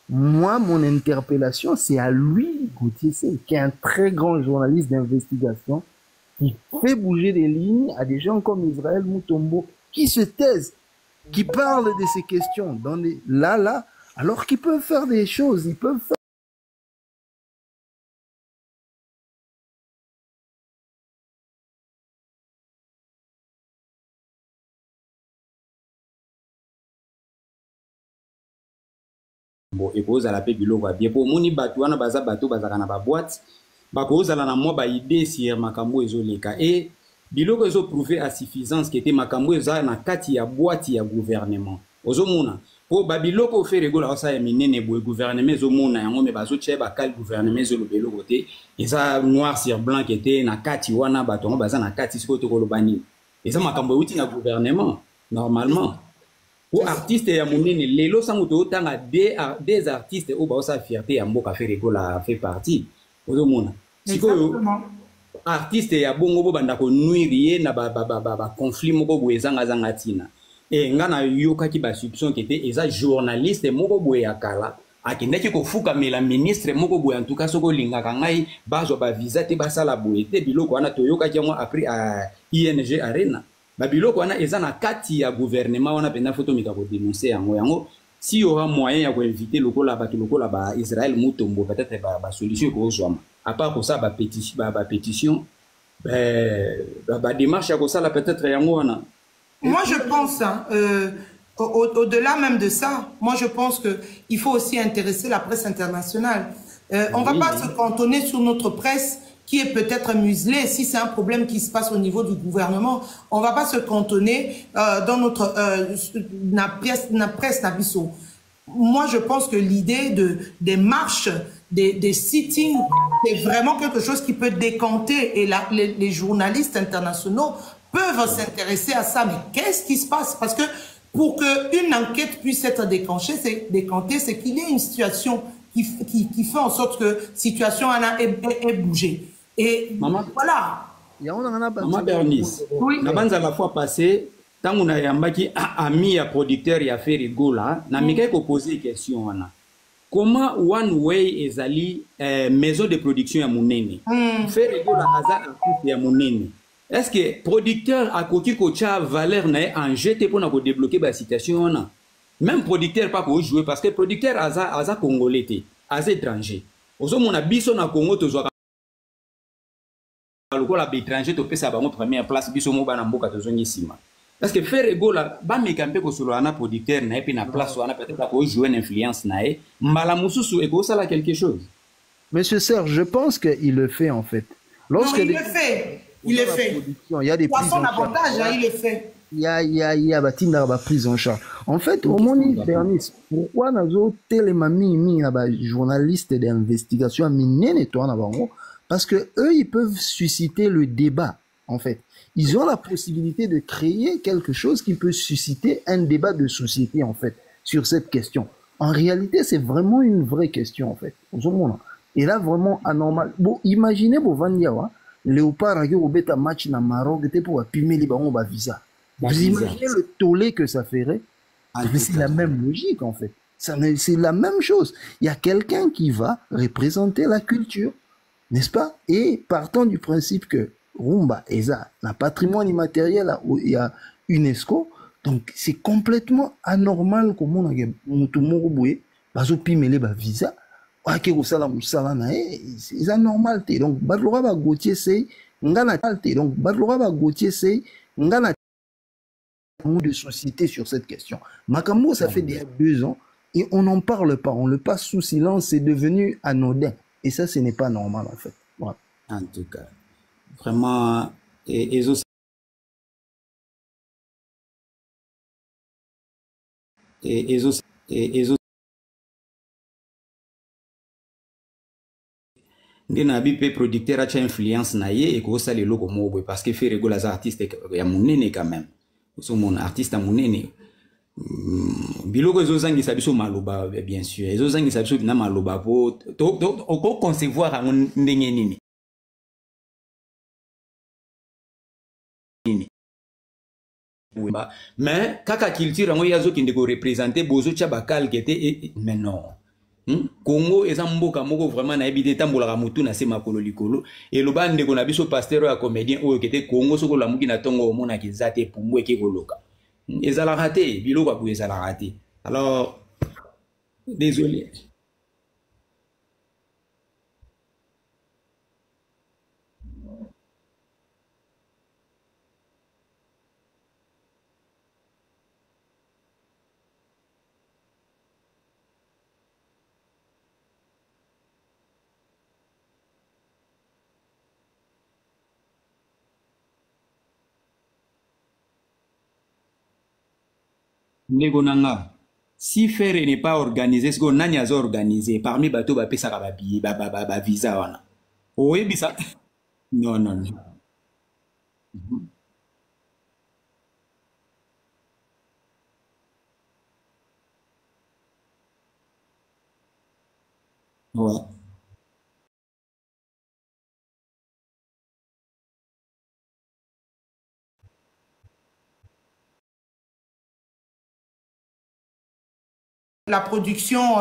mon interpellation, c'est à lui, Gauthier Seye, qui est un très grand journaliste d'investigation, qui fait bouger des lignes à des gens comme Israël Mutombo, qui se taisent, qui parlent de ces questions dans là, alors qu'ils peuvent faire des choses, ils peuvent faire... Bon, et cause à la paix biloko bien pour moni bato wana baza bato bazaka na ba boîte ba cause à la mwa ba idée sur makambo ezoleka et biloko ezo prouver à suffisance que te makambo eza na kati ya boîte ya gouvernement ozomona po ba biloko fait regola osa ya minene boy gouvernement ezomona yango me bazo tche ba kal gouvernement ezolo beloko te eza noir sur blanc était na kati wana bato ngo baza na kati siko to kolobani eza makambo uti na gouvernement normalement. Pour artiste ya monene lelo sango to tanga des artistes au ba sa fierté ya mboka Ferrego la fait partie ozomona sikoyo artiste ya bongo bo banda ko nuirie na ba conflit moko bo ezanga zanga tina et nga na yokaki ba soupçon qui était eza journaliste moko boye ya kala akendaki kofukamela ministre moko boye en tout cas soko olingaka ngai bazwa bavisa te basala boye te biloko wana toyokaki yango après ING Arena babiloko wana eza na kati ya gouvernement wana mpenza fo tomika kodenonse yango si y aura moyen ya koinvite lokola bato lokola ba Israël Mutombo peut-être ba solution ekozwama à part kosala bapétition démarche ya kosala peut-être yango wana. Moi, je pense, hein, au-delà même de ça, moi, je pense qu'il faut aussi intéresser la presse internationale. On ne va pas se cantonner sur notre presse qui est peut-être muselée. Si c'est un problème qui se passe au niveau du gouvernement, on ne va pas se cantonner dans notre presse n'abisso. Moi, je pense que l'idée des marches, des sittings, c'est vraiment quelque chose qui peut décanter. Et les journalistes internationaux peuvent s'intéresser à ça. Mais qu'est-ce qui se passe? Parce que pour qu'une enquête puisse être décantée, c'est qu'il y ait une situation qui fait en sorte que la situation est bougée. Et Maman, voilà. Maman Bernice, Oui. la bande à la fois passée, tant on a yambaki ami à producteur et à faire rigola, na mika ko poser une question wana. Comment One Way ezali maison de production ya munene? Faire rigola hasard artiste ya munene. Est-ce que producteur a koki kocha valeur na en jeté pour na ko débloquer la situation wana? Même producteur pas pour jouer parce que producteur aza congolais té, aza étranger. Ozo mona biso na Congo tozwa lokola étranger to pesa bango première place biso mo bana mboka tozongi sima. Parce que faire rigola ba mekampe ko solo ana producteur na et na place wana peut-être ko jouer une influence na e mbala mususu e ko sala quelque chose. Monsieur Serge, je pense qu'il le fait en fait. Lorsque il le fait. Il le fait. Il y a des prises en charge. Avantage, hein, il le fait. Il y a la prise en charge. En fait, au moment Bernice, pourquoi nous tellement mis journalistes d'investigation minés parce que eux ils peuvent susciter le débat en fait. Ils ont la possibilité de créer quelque chose qui peut susciter un débat de société en fait sur cette question. En réalité, c'est vraiment une vraie question en fait. Et là vraiment anormal. Bon, imaginez pour Vandiawa Léopard a eu un match dans Maroc pour appuyer les ballons visa. Vous imaginez le tollé que ça ferait? C'est la même logique en fait. C'est la même chose. Il y a quelqu'un qui va représenter la culture, n'est-ce pas? Et partant du principe que Rumba est un patrimoine immatériel, il y a UNESCO, donc c'est complètement anormal comme on a visa. C'est anormal. Donc, Badlora Gauthier c'est donc Badlora Gauthier c'est de société sur cette question. Makambo, ça fait déjà 2 ans et on n'en parle pas, on le passe sous silence, c'est devenu anodin. Et ça, ce n'est pas normal en fait. Voilà. En tout cas, vraiment, et ndena bipe producteur a influence na ye et ko sala loko mobo parce que fait rigola za artiste ya munene quand même. So mon artiste a munene biloko ezozangisa biso maloba bien sûr ezozangisa biso na maloba po to concevoir ndenge nini mais kaka culture yango yazo kinde ko représenter bozo tia bakal kete mais non. Congo eza mboka moko vraiment na ebité tambolaka mutu na se makolo likolo et loba ndeko na biso pasteur ya comédien oyo kete Congo soko la muki na tongo mona kizate pumbu eke koloka ezala raté biloko ko ezala raté alors désolé. Ndeko nanga si faire n'est pas organisé ce qu'on nani azo organisé parmi bato ba pesa ka ba visa wana oyebisa non non ouais. la production...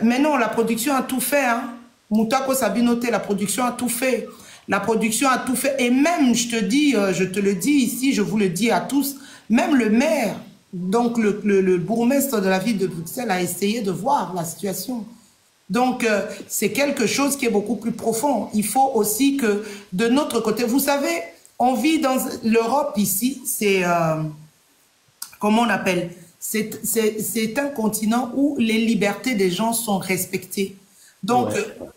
mais non, la production a tout fait. Hein. Moutako Sabinote, la production a tout fait. La production a tout fait. Et même, je te le dis ici, je vous le dis à tous, même le maire, donc le bourgmestre de la ville de Bruxelles a essayé de voir la situation. Donc, c'est quelque chose qui est beaucoup plus profond. Il faut aussi que, de notre côté, vous savez, on vit dans l'Europe ici, c'est... comment on appelle? C'est un continent où les libertés des gens sont respectées. Donc,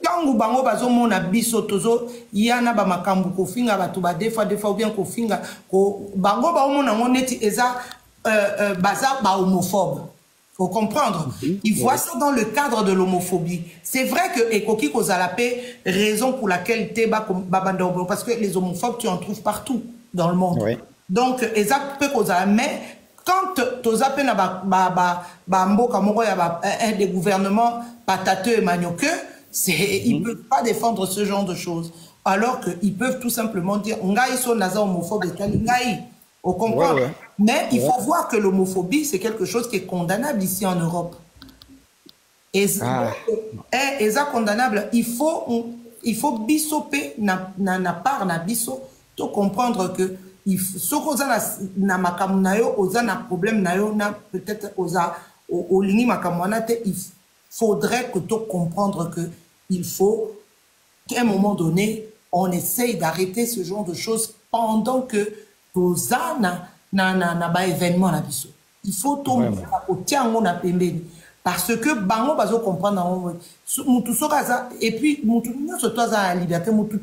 quand vous avez mon abisso tozo, il y a na ba makambu kofinga ba tuba des fois ou bien kofinga ko bango ba mon on est bazar ba homophobe. Faut comprendre. Ils voient ça dans le cadre de l'homophobie. C'est vrai que Ekoki Kozalapé, raison pour laquelle Teba Babando, parce que les homophobes tu en trouves partout dans le monde. Donc, exact mais quand tu as des gouvernements patateux et manioqueux, ils ne peuvent pas défendre ce genre de choses. Alors qu'ils peuvent tout simplement dire Ngai sont naza homophobe et Ngai. On comprend. Mais il faut voir que l'homophobie, c'est quelque chose qui est condamnable ici en Europe. Et c'est condamnable. Il faut bissoper na part na bisso pour comprendre que il faut na makamu na yo oza na problème na yo na peut-être oza au lini makamu te il faudrait que tu comprendre que il faut qu'à un moment donné on essaye d'arrêter ce genre de choses pendant que oza na ba événement na biso il faut tout au tiango na pembeni parce que bango bazo comprendre mutu soka et puis mutu nyoso to za liberté mutu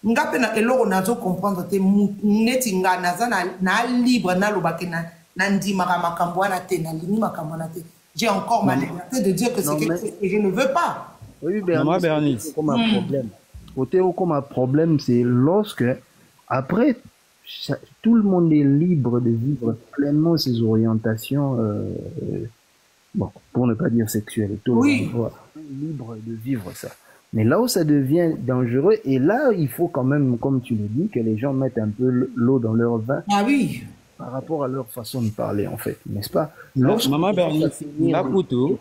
ngape na eloko nazo comprendre te neti nga naza na libre na lobake na ndima makambo wana te na lini makambo wana te j'ai encore ma liberté de dire que c'est quelque chose que je ne veux pas. Oui, Bernice, comme un problème. Comme un problème, c'est lorsque après tout le monde est libre de vivre pleinement ses orientations, bon, pour ne pas dire sexuelles, tout le monde est libre de vivre ça. Mais là où ça devient dangereux, et là, il faut quand même, comme tu le dis, que les gens mettent un peu l'eau dans leur vin. Ah oui. Par rapport à leur façon de parler, en fait, n'est-ce pas? Maman Bernice, des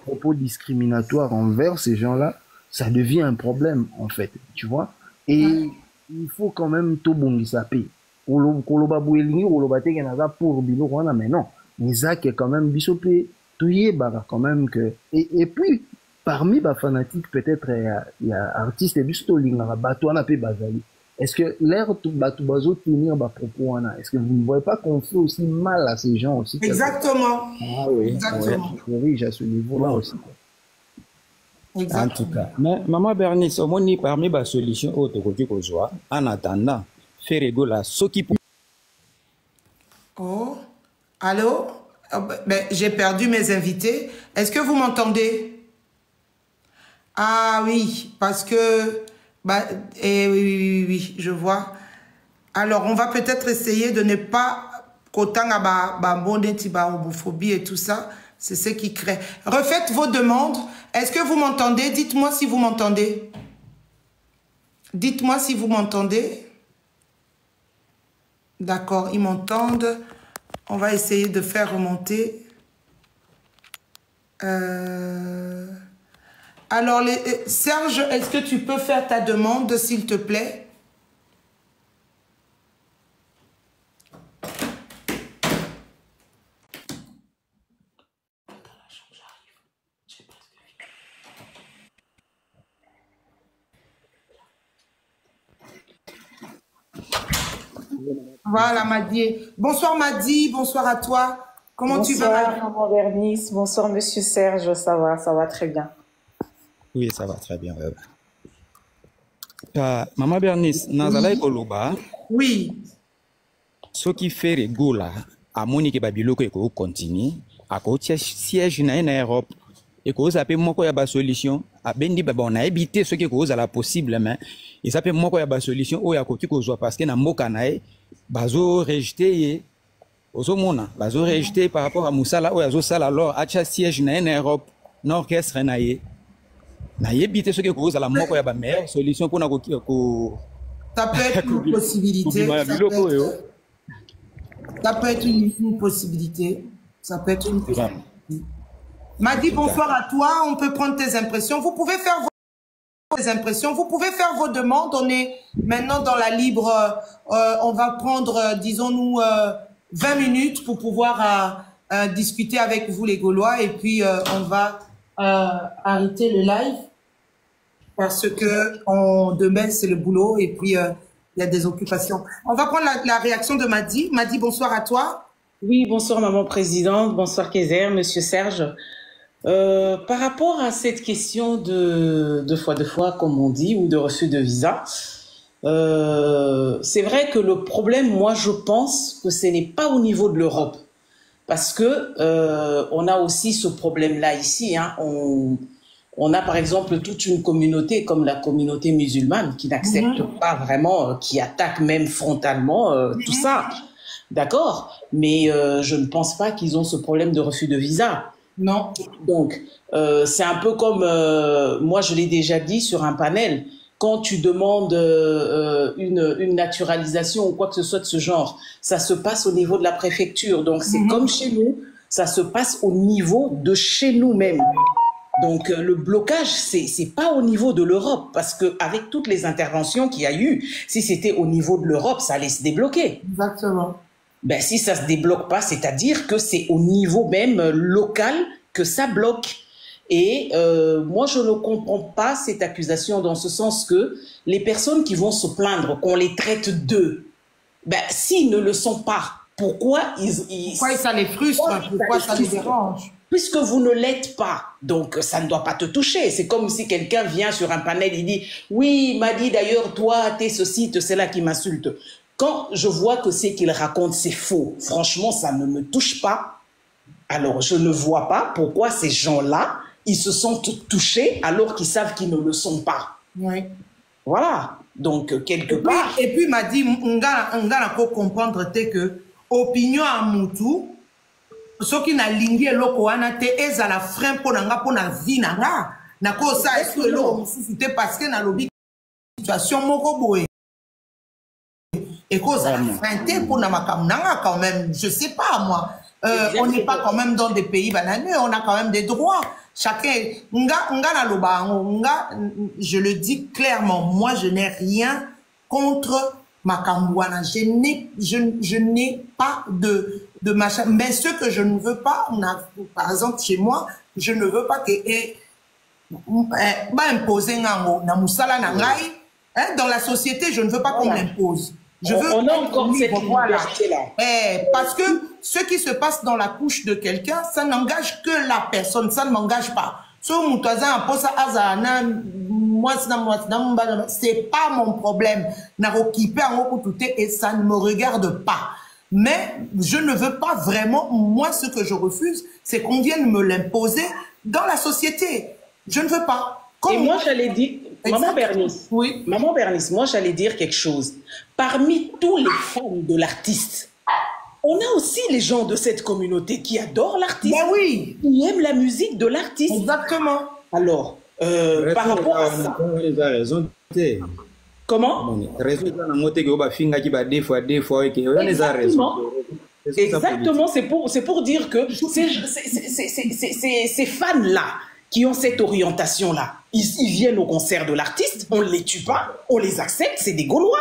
propos discriminatoires envers ces gens-là, ça devient un problème, en fait, tu vois? Et il faut quand même tout bon saper. Mais non, Isaac est quand même bisopé, tout y est, quand même que, et puis, parmi les fanatiques, peut-être, il y a artistes et est-ce que l'air bazo tenir bas propos est-ce que vous ne voyez pas qu'on fait aussi mal à ces gens aussi? Exactement. Ah oui, exactement. Oui, j'ai ce niveau-là aussi. En tout cas, mais maman Bernice, au moins parmi les solutions en attendant, faire rigoler ceux qui. Oh, allô? J'ai perdu mes invités. Est-ce que vous m'entendez? Ah oui, parce que... oui, je vois. Alors, on va peut-être essayer de ne pas... homophobie et tout ça, c'est ce qui crée. Refaites vos demandes. Est-ce que vous m'entendez? Dites-moi si vous m'entendez. Dites-moi si vous m'entendez. D'accord, ils m'entendent. On va essayer de faire remonter. Alors, Serge, est-ce que tu peux faire ta demande, s'il te plaît? Voilà, Madi. Bonsoir, Madi. Bonsoir à toi. Comment tu vas? Bonsoir, maman Bernice. Bonsoir, monsieur Serge. Ça va très bien. Oui, ça va très bien. Maman Bernice, Nazala Koloba. Oui. Ce qui fait rigoler à Monique Babiloko et qu'on continue, à côté siège en Europe, et qu'on s'appelle moi quoi y a pas solution. À Bendi, on a évité ce qui cause à la possible, mais il s'appelle moi quoi y a pas solution. Oh, y a côté qu'on soit parce que na mokanae, bazo rejeté, ozo mona, bazo rejeté par rapport à Moussala, oh yazo sala alors, à siège en Europe, n'orchestre naie. Na éviter ce qui cause à la mort quoi y a pas meilleure solution pour na ça peut être une possibilité. Ça peut être une possibilité. Ça peut être une possibilité. Madi, bonsoir à toi. On peut prendre tes impressions. Vous pouvez faire vos impressions. Vous pouvez faire vos demandes. On est maintenant dans la libre. On va prendre, disons-nous, 20 minutes pour pouvoir discuter avec vous, les Gaulois. Et puis, on va arrêter le live parce que demain, c'est le boulot. Et puis, il y a des occupations. On va prendre la réaction de Madi. Madi, bonsoir à toi. Oui, bonsoir Maman Présidente, bonsoir Kézer, Monsieur Serge. Par rapport à cette question de deux fois, comme on dit, ou de refus de visa, c'est vrai que le problème, moi je pense que ce n'est pas au niveau de l'Europe. Parce que on a aussi ce problème-là ici. Hein. On a par exemple toute une communauté comme la communauté musulmane qui n'accepte pas vraiment, qui attaque même frontalement tout ça. D'accord, mais je ne pense pas qu'ils ont ce problème de refus de visa. Non. Donc, c'est un peu comme, moi je l'ai déjà dit sur un panel, quand tu demandes une naturalisation ou quoi que ce soit de ce genre, ça se passe au niveau de la préfecture. Donc, c'est comme chez nous, ça se passe au niveau de chez nous-mêmes. Donc, le blocage, c'est pas au niveau de l'Europe, parce que avec toutes les interventions qu'il y a eu, si c'était au niveau de l'Europe, ça allait se débloquer. Exactement. Ben, si ça se débloque pas, c'est-à-dire que c'est au niveau même local que ça bloque. Et moi, je ne comprends pas cette accusation dans ce sens que les personnes qui vont se plaindre qu'on les traite d'eux, ben, s'ils ne le sont pas, pourquoi pourquoi ça les frustre? Pourquoi ça les dérange? Puisque vous ne l'êtes pas, donc ça ne doit pas te toucher. C'est comme si quelqu'un vient sur un panel et dit « Oui, il m'a dit d'ailleurs, toi, t'es ceci, c'est là qui m'insulte. » Quand je vois que ce qu'il raconte, c'est faux, franchement, ça ne me touche pas. Alors, je ne vois pas pourquoi ces gens-là, ils se sentent touchés alors qu'ils savent qu'ils ne le sont pas. Oui. Voilà. Donc, quelque part... Et puis, il m'a dit, on a comprendre que opinion à Moutou, ce qui n'a lingué loko anate ezala frein pour na vie nanga na ko sa est le mususu parce que na lobi situation moko boé et cause frein pour na makamnanga quand même, je sais pas moi, on n'est pas quand même dans des pays bananeux, on a quand même des droits. Chacun nga na lobango nga, je le dis clairement, moi je n'ai rien contre Makambouana. Je n'ai pas de machin. Mais ce que je ne veux pas, par exemple chez moi, je ne veux pas que imposer dans la société, je ne veux pas qu'on l'impose. On a encore cette liberté-là. Parce que ce qui se passe dans la couche de quelqu'un, ça n'engage que la personne, ça ne m'engage pas. C'est pas mon problème. Et ça ne me regarde pas. Mais je ne veux pas vraiment, moi ce que je refuse, c'est qu'on vienne me l'imposer dans la société. Je ne veux pas. Et moi j'allais dire, Maman Bernice, oui. Maman Bernice, moi j'allais dire quelque chose. Parmi tous les fans de l'artiste, on a aussi les gens de cette communauté qui adorent l'artiste, ben oui, qui aiment la musique de l'artiste. Exactement. Alors, par rapport à ça... Comment? Exactement, c'est pour dire que ces fans-là qui ont cette orientation-là, ils viennent au concert de l'artiste, on ne les tue pas, on les accepte, c'est des Gaulois.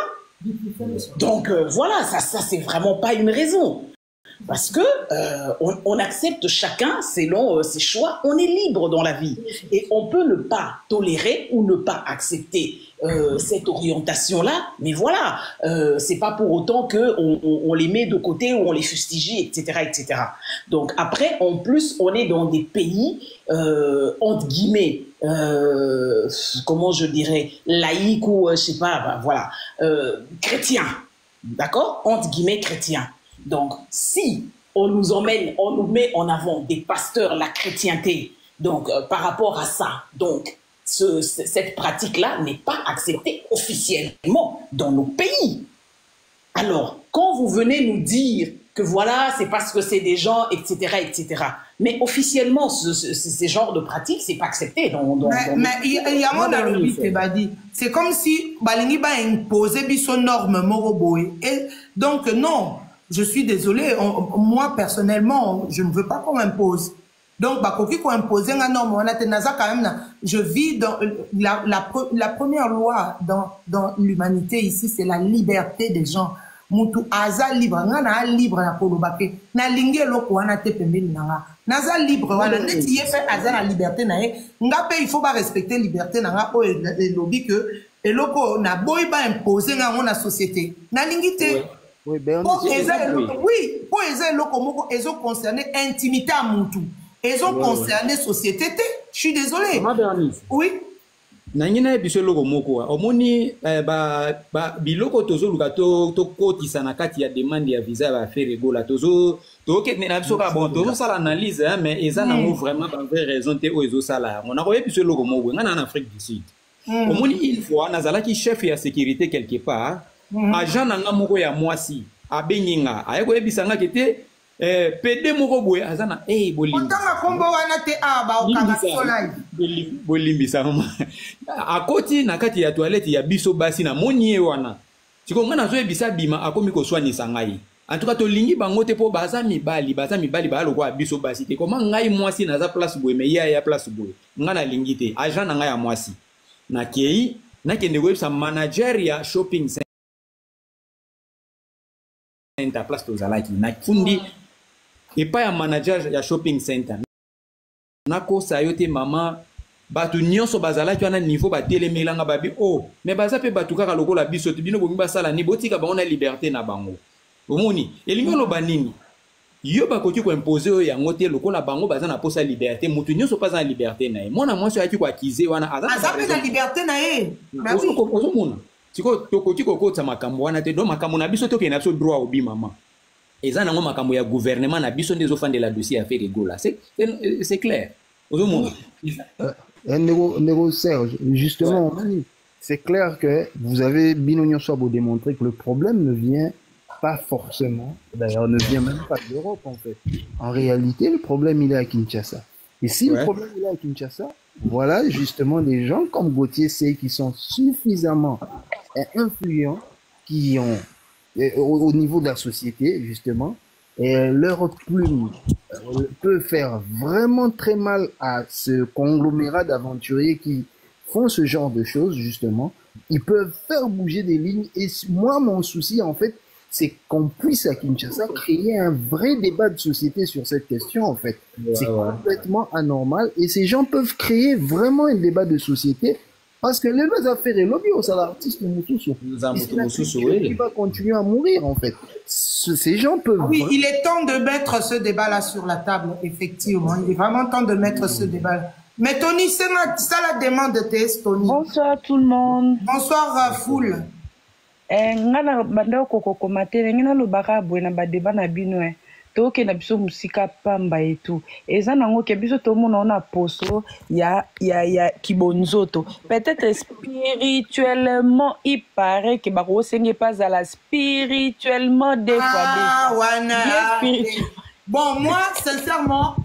Donc voilà, ça c'est vraiment pas une raison. Parce que on accepte chacun selon ses choix, on est libre dans la vie. Et on peut ne pas tolérer ou ne pas accepter cette orientation-là, mais voilà, c'est pas pour autant qu'on les met de côté ou on les fustige, etc., etc. Donc après, en plus, on est dans des pays, entre guillemets, comment je dirais, laïques ou, je sais pas, ben, voilà, chrétiens, d'accord, entre guillemets, chrétiens. Donc, si on nous emmène, on nous met en avant des pasteurs, la chrétienté, donc par rapport à ça, donc cette pratique-là n'est pas acceptée officiellement dans nos pays. Alors, quand vous venez nous dire que voilà, c'est parce que c'est des gens, etc., etc., mais officiellement, ce genre de pratique, c'est pas accepté. Mais il y a mon avis, c'est comme si Balingi va imposer son norme moroboé. Et donc, non. Je suis désolée, moi personnellement, je ne veux pas qu'on m'impose. Donc, bakoki ko imposer un norme, on a tenaza quand même, je vis dans la première loi dans l'humanité ici, c'est la liberté des gens. Mutu aza libre, ngana libre na kolobake, na linge loko wana te pembeni nanga. Naza libre wana, neti ye fait aza la liberté na ye, nga pe il faut pas respecter liberté nanga o et lobby que et loko na boy ba imposer nga na société. Na lingi te. Oui, ben oui, pour les loko moko, ils ont concerné intimité à mutu. Ils ont concerné société. Je suis désolé. Oui. Nangina biso loko moko omoni biloko tozo luka to kotisa na kati ya demande ya visa ba faire regola tozo to ke na biso ka bon tozo sala analyse mais eza na mo vraiment ba vraie raison te o ezo sala on a koye biso loko moko ngana en Afrique du Sud omoni une fois nazala ki chef ya sécurité quelque part agent nanga moko ya mwasi abenginga ayeko ebisanga kete PD moko boye azana bolimbi otanga kombo wana te ba okanga solai bolimbi sama akoti na kati ya toilette ya biso basi na monie wana siko ngana zo ebisa bima akomi ko soignisa ngai en tout cas to lingi bango te po baza mibali ba lokwa biso basi te koma ngai mwasi naza place boye mais ya place boye ngana lingi te agent na ngai ya mwasi na kei na kende websa manager ya shopping center place tozalaki na fundi et pas ya manager ya shopping center nako sayote mama batu nyonso bazalaki wana niveau batelemelanga babi mais baza pe batu kaka lokola biso bino bomi basala ni botika bango na liberté na bango omoni elingo loba nini yo bakoki ko imposer oyo yango te lokola bango baza na posa liberté mutu nyonso pas na liberté na ye mwana mwasi yaki ko akize wana aza pe na liberté na ye ozomona siko tokoki kokotsa makambo wana te do makambo na biso tokende na biso droit obi mama eza nango makambo ya gouvernement na biso ndezo fandela dossier affaire egola c'est clair ozomona Négo Serge, justement, c'est clair que vous avez Binognon Soabo démontré que le problème ne vient pas forcément, d'ailleurs ne vient même pas d'Europe en fait. En réalité, le problème il est à Kinshasa. Et si le problème il est à Kinshasa, voilà justement des gens comme Gauthier Sey qui sont suffisamment influents, qui ont au niveau de la société justement, et leur plume peut faire vraiment très mal à ce conglomérat d'aventuriers qui font ce genre de choses, justement. Ils peuvent faire bouger des lignes. Et moi, mon souci, en fait, c'est qu'on puisse à Kinshasa créer un vrai débat de société sur cette question, en fait. C'est complètement anormal. Et ces gens peuvent créer vraiment un débat de société parce que les affaires et lobby au salaire artiste qui va continuer à mourir, en fait. Ces gens peuvent... Oui, il est temps de mettre ce débat-là sur la table, effectivement. Il est vraiment temps de mettre ce débat-là. Mais Tony, c'est ça la demande de tes, Tony. Bonsoir tout le monde. Bonsoir, Foule. Ngana banda kokoko matene ngina lo baka bwena ba débat na bino toke na biso musika pamba etu eza nango ke biso to mona na poso ya kibonzoto peut-être spirituellement il paraît que bako senge pas à la spirituellement des fois bon, moi, sincèrement,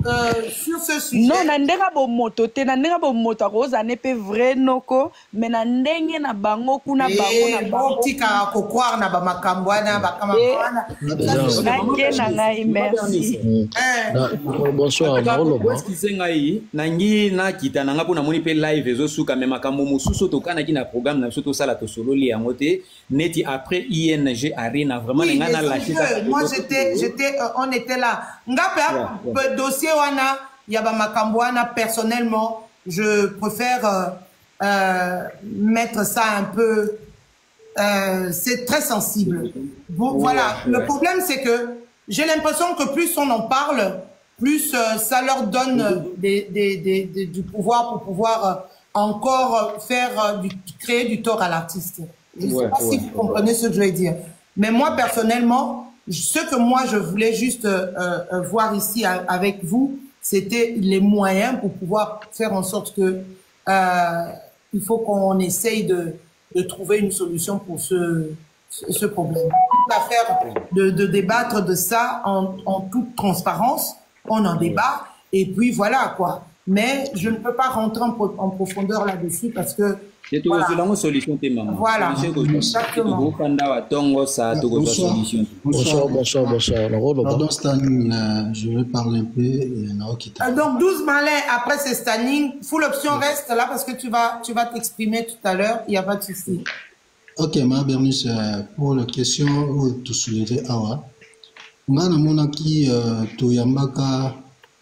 sur ce sujet... Non, nandera bo moto, te nandera bo moto, rosa nepe vrai noko, mais nandenge na bango kuna bango na bango. Tika ko croire na ba makambwana, ba kamambwana. Nange na ngai, merci. Bonsoir, Maroloba. Est-ce qu'il ngai nangi na kita nanga pona moni pe live ezo suka me makambo mususu to kana ki na programme na biso to sala to solo li yango te neti après ING Arena vraiment nga na lâché ça. Moi j'étais on était là. Ngape dossier wana yaba makambo wana personnellement je préfère mettre ça un peu c'est très sensible. Bon, voilà, le problème c'est que j'ai l'impression que plus on en parle, plus ça leur donne du pouvoir pour pouvoir encore créer du tort à l'artiste. Je ne sais pas si vous comprenez ce que je veux dire. Mais moi personnellement, ce que moi je voulais juste voir ici avec vous, c'était les moyens pour pouvoir faire en sorte que il faut qu'on essaye de trouver une solution pour ce problème. L'affaire de débattre de ça en toute transparence, on en débat et puis voilà quoi. Mais je ne peux pas rentrer en profondeur là-dessus parce que C'est tout aussi longue solution tes maman. Voilà. Exactement. Pardon, Stanning, je vais parler un peu. Donc 12 malais, après c'est Stanning. Full option reste là parce que tu vas t'exprimer tout à l'heure. Il n'y a pas de souci. Ok, ma Bernice, pour la question où tu soulevais Awa, ngana mona ki to yambaka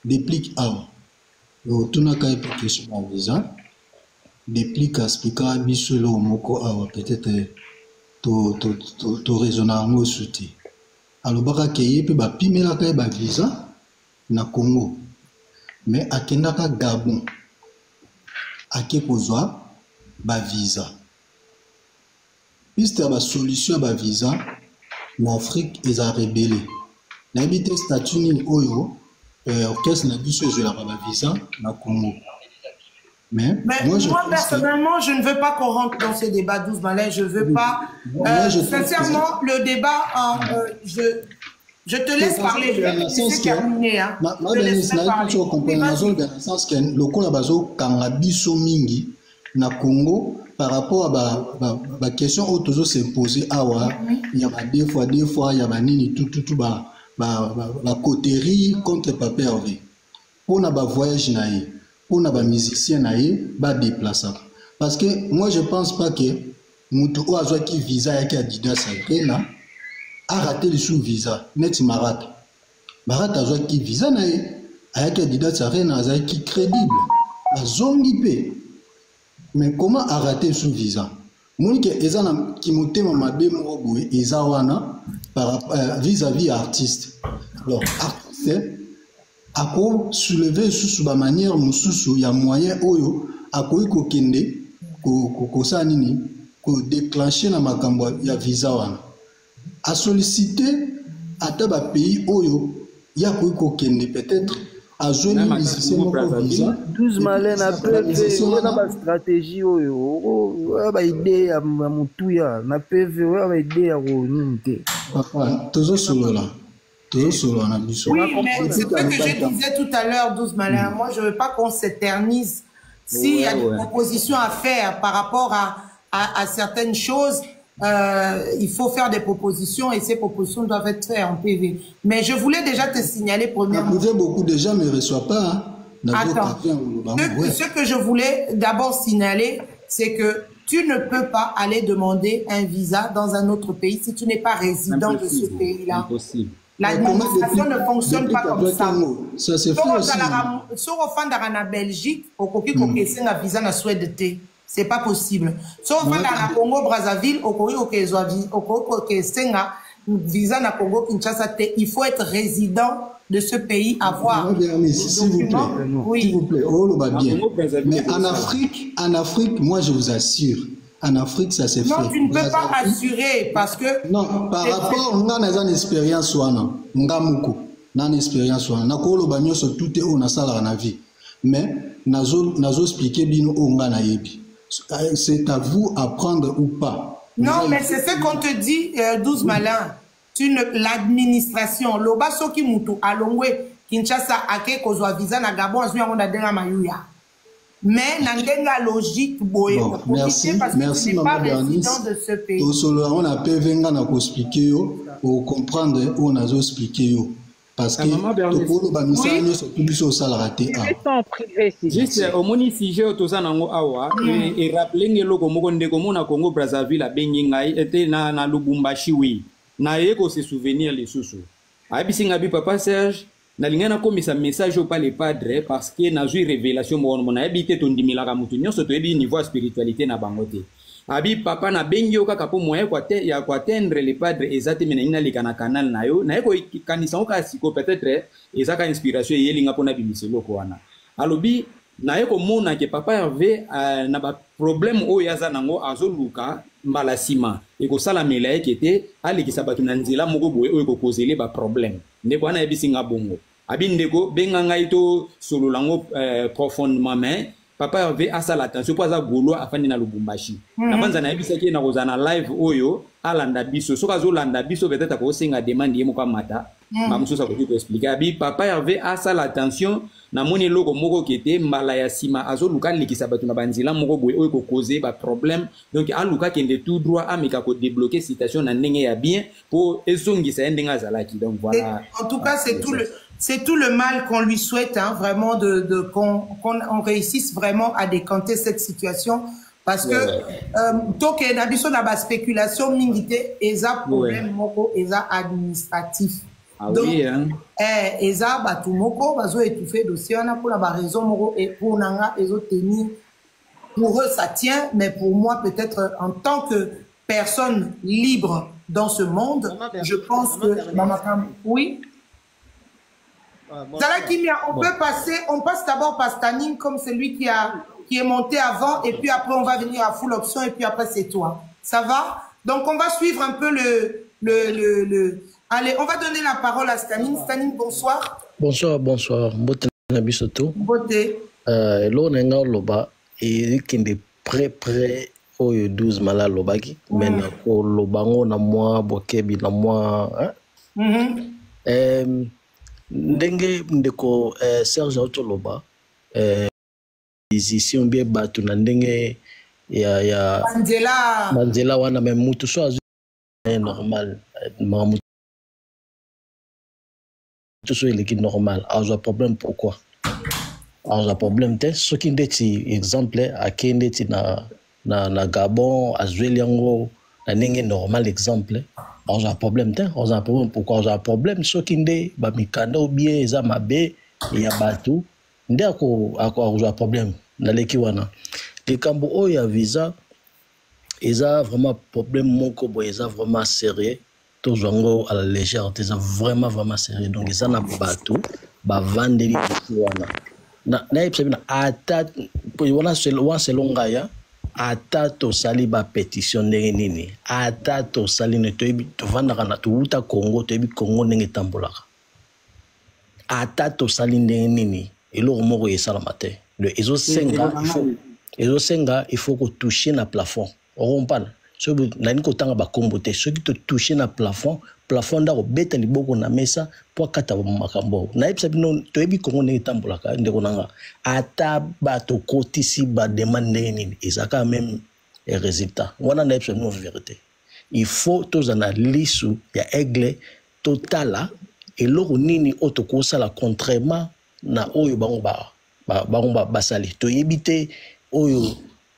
déplique Awa. Tu n'as qu'à une question en visa. Déplique à expliquer bisolo moko Awa peut-être to raisonnable souti. Alors baka keye pe ba pimela ka ba visa na Congo. Mais akendaka Gabon. Ake kozwa ba visa. Piste la solution à visa, l'Afrique est à rebeller. N'habite statut ni oyo, orchestre n'a pas joué la visa na Congo. Mais moi personnellement, je ne veux pas qu'on rentre dans ce débat 12 malais. Je veux pas. Sincèrement, le débat, je te laisse parler. C'est terminé. Je te laisse parler. Dans le sens que le Colabazo Kangabiso Mingi na Congo. Par rapport à la question où toujours s'est posée, il y a deux fois, il y a la coterie contre Papa Hervé. Pour na voyage naïe, pour na musicien naïe, déplaçable. Parce que moi je pense pas que Moutou Oazo qui visa et qui a dit ça, a raté le sous-visa, net marat. Marat a qui visa naïe, a qui a dit ça, a qui crédible, a zongi. Mais comment arrêter ce visa? Moi qui ezana qui monte ma bémo boy ezawana par vis-à-vis artiste. Alors artiste a ko soulever sous ba manière mususu ya moyen oyo akoyi ko kende ko sanini ko déclencher na makambo ya visa wana. A solliciter ata ba pays oyo ya koyi ko kende peut-être a joué les musiciens visa 12 malais na PV na ba stratégie oyo ba idée ya mutuya na PV ba idée ya roninte papa toujours solo là na biso. Oui, mais c'est ce que je disais tout à l'heure 12 malais. Moi je veux pas qu'on s'éternise s'il y a des propositions à faire par rapport à certaines choses. Il faut faire des propositions et ces propositions doivent être faites en PV. Mais je voulais déjà te signaler premièrement. Beaucoup de gens ne me reçoivent pas. Attends. Ce que je voulais d'abord signaler, c'est que tu ne peux pas aller demander un visa dans un autre pays si tu n'es pas résident de ce pays-là. Impossible. L'administration ne fonctionne pas comme ça. Ça se fait aussi. Si on fait en Belgique, on peut un visa na Suède. C'est pas possible. Si on va dans la Congo Brazzaville, visa na Congo Kinshasa, il faut être résident de ce pays, avoir. S'il vous plaît. Oui. S'il vous plaît. Oh, bah bien. Mais en Afrique, moi je vous assure, en Afrique ça s'est fait. Non, tu ne peux pas assurer parce que. Non, par rapport à une expérience une expérience na kolo banyo so tout est on a ça dans la vie. Mais nazo expliquer bino onga na yebi. C'est à vous à prendre ou pas. Non, mais c'est ce qu'on te dit, 12 malins. L'administration, l'oba soki mutu alongwe Kinshasa ake kozwa visa na Gabon azwi yango na denga mayuya. Mais na denga logique boye. Merci, merci maman Bernice. De ce pays. Au solo on a pevenga na ko expliquer yo, pour comprendre on a expliquer yo. Parce que tokolo ba misano so tubiso sala raté a. Juste au moni sujet otoza nango awa et rappeler ngelo ko moko ndeko mona Congo Brazzaville a bengi ngai était na Lubumbashi oui. Na yeko se souvenir les sous. Abi singa bi papa Serge na lingana komisa message au pas les padres parce que na jui révélation mon habité ton dimilaka mutu nyonso to ebi niveau spiritualité na bangote. Abi papa na bengi yo kaka po moyen kwa te ya kwa atteindre les padres exactement na lika na canal na yo na yeko kanisa ka siko peut-être ezaka inspiration yelinga pona bimiselo ko wana. Alobi na yeko mona ke papa Hervé na ba problème o yaza nango azoluka mbala sima eko sala mela ekete alekisa batu na nzela moko boye o eko kozele ba problème ndeko ana yebisinga bongo abi ndeko benga ngai to solo lango profondément mais papa Hervé asala attention po aza golo afandi na Lubumbashi na banza na yebisa ke na kozana live oyo alanda biso soka zo landa biso peut-être ko senga demande yemo kwa mata mamususu akoki koexplike abi papa Hervé asala attention namoni eloko moko kete mbala ya nsima azoluka alekisa bato na banzela moko boye oyo ekokoze baproblème donc aluka kende tout droit ameka kodébloquer situation na ndenge ya bien mpo ezongisa ye ndenge azalaki donc voilà. En tout cas c'est tout le mal qu'on lui souhaite, hein, vraiment qu'on réussisse vraiment à décanter cette situation. Parce que tant qu'il y a une spéculation, eza problème moko, eza administratif. Ah donc, oui, hein. Eza batu moko, bazo étouffer dossier, on a pour la raison moko et pour nanga ezo tenir. Pour eux ça tient, mais pour moi peut-être en tant que personne libre dans ce monde, je pense que oui. Zala Kimia, on passe d'abord par Stanim comme celui qui est monté avant, et puis après on va venir à Full Option, et puis après c'est toi. Ça va? Donc on va suivre un peu Allez, on va donner la parole à Stanim. Stanim, bonsoir. Bonsoir. Mbote na bisoto. Mbote. Lo nenga loba et kende près oyo 12 mala lobaki, mais na ko lobango na moi bokebi na moi ndenge ndeko Serge Autoloba ici on bien batu na ndenge ya Mandela wana même mutu so azu normal mamutu so il est normal a problème pourquoi a problème te ce qui ndeti exemple akende ti na Gabon azueliango na ndenge normal exemple on a un problème, on a un problème. Pourquoi on a un problème? Ce qui est mikanda ou bien eza mabe ya batu, ndé ako un problème na leki wana. Les kambo o ya visa, eza vraiment problème moko bo eza vraiment sérieux. To zongo à la légère, eza vraiment sérieux. Donc eza na batu ba vandeli wana. Na epsebina ata wana selon ngaya ata to sali ba pétition ndenge nini ata to sali ne toyebi tovandaka na tuuta Congo toyebi Congo ndenge tambolaka ata to sali ndenge nini eloko moko esalama te le ezosenga il faut que toucher na plafond okompana so nani kotanga bakombo te soki to toucher na plafond ndako beta liboko na mesa po kata makambo na yebisa bino toyebi Congo ndenge tambolaka ndeko nanga ata bato kotisi ba demande ndenge nini ezaka même résultat wana na yebisa bino vérité il faut tozana lisu ya aigle totala eloko nini otokosala contrairement na oyo bango basali toyebi te oyo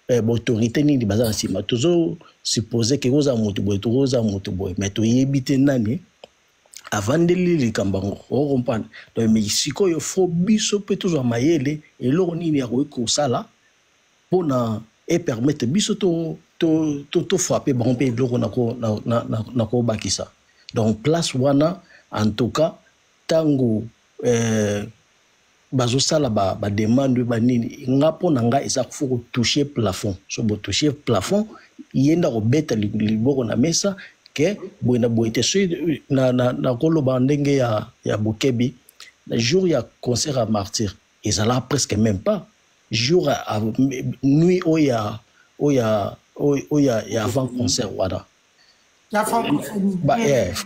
autorité nini baza na sima tozo supposer que oza mutu boy mais toyebi te nani avandeli likambango o comprendre donc mais sikoyo fo biso pe toujours mayele eloko nini ya kosala pona et permettre biso to frapper bango pe eloko na ko bakisa donc place wana en tout cas tango bazosala ba demande ba nini ngapo na nga eza faut toucher plafond so bo toucher plafond yenda ko beta liboko na mesa ke boina boite so na koloba ndenge ya Bokebi le jour ya concert à Martyr ezala presque même pas jour à nuit oya avant concert wada la francophonie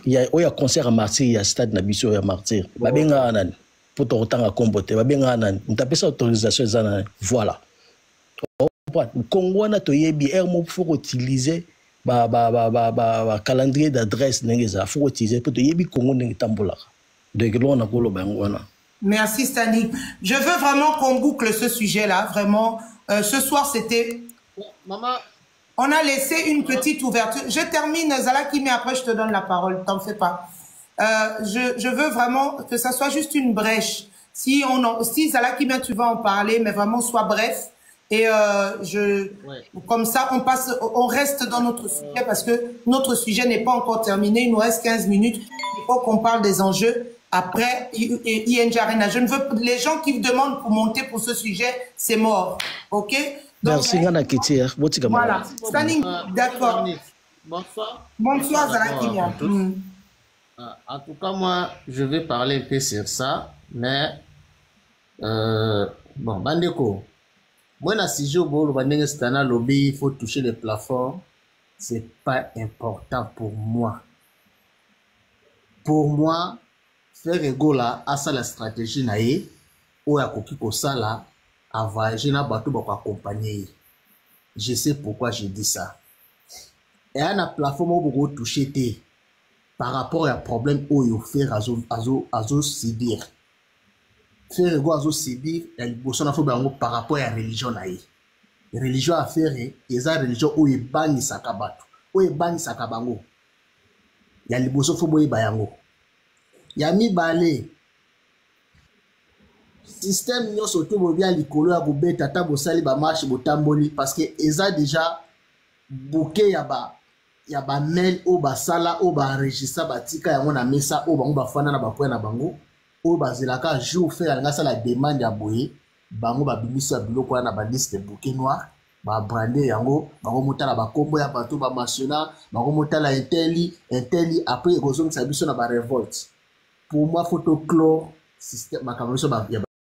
ya oya concert à Martyr ya stade na biso ya Martyr babenga nani pour autant comboter babenga nani ntapesa autorisation za voilà Congo na toyebi mo faut utiliser ba calendrier d'adresse nengeza faut utiliser pour toyebi Congo ndenge tambolaka donc là on a kolo bangwana. Merci Stanik. Je veux vraiment qu'on boucle ce sujet là vraiment ce soir c'était maman on a laissé une petite ouverture. Je termine Zalaki mais après je te donne la parole, t'en fais pas. Je veux vraiment que ça soit juste une brèche. Si Zalaki tu vas en parler, mais vraiment soit bref. Et comme ça, on reste dans notre sujet parce que notre sujet n'est pas encore terminé. Il nous reste 15 minutes. Il faut qu'on parle des enjeux. Après, ING Arena. Je ne veux les gens qui demandent pour monter pour ce sujet, c'est mort. Ok? Donc, merci, Gana Kitir. Voilà. D'accord. Bonsoir, Zalaki. En tout cas, moi, je vais parler un peu sur ça, mais bon, Bandeko, moi, si je veux lobby, il faut toucher le plafond, c'est pas important pour moi. Pour moi, Ferrego là a ça la stratégie na ye o ya koki ko sala a voyager na bateau ba ko accompagner. Je sais pourquoi je dis ça. Et à la plateforme où vous touchez par rapport à problème où il fait azo subir. Ferrego azo subir el boson afo bango par rapport à religion na ye. Religion a faire et ça religion où il bani sakabatu. Où il bani sakabango. Ya liboso fo boye bayango. Ya mi balé système nyonso to bo bia likolo ya bobeta ta bo sali ba marche bo tamboli parce que eza déjà bouquet ya ba mail o ba sala o ba enregistra ba tika yango na mesa o bango ba fana na ba point na bango o ba zelaka jour faire nga sala demande ya boye bango ba bimisa biloko na ba liste bouquet noir ba brander yango bango motala ba kombo ya bato ba mationa bango motala inteli après ekozongisa biso na ba révolte. Pour moi, photoclore, système, ma caméra, il y a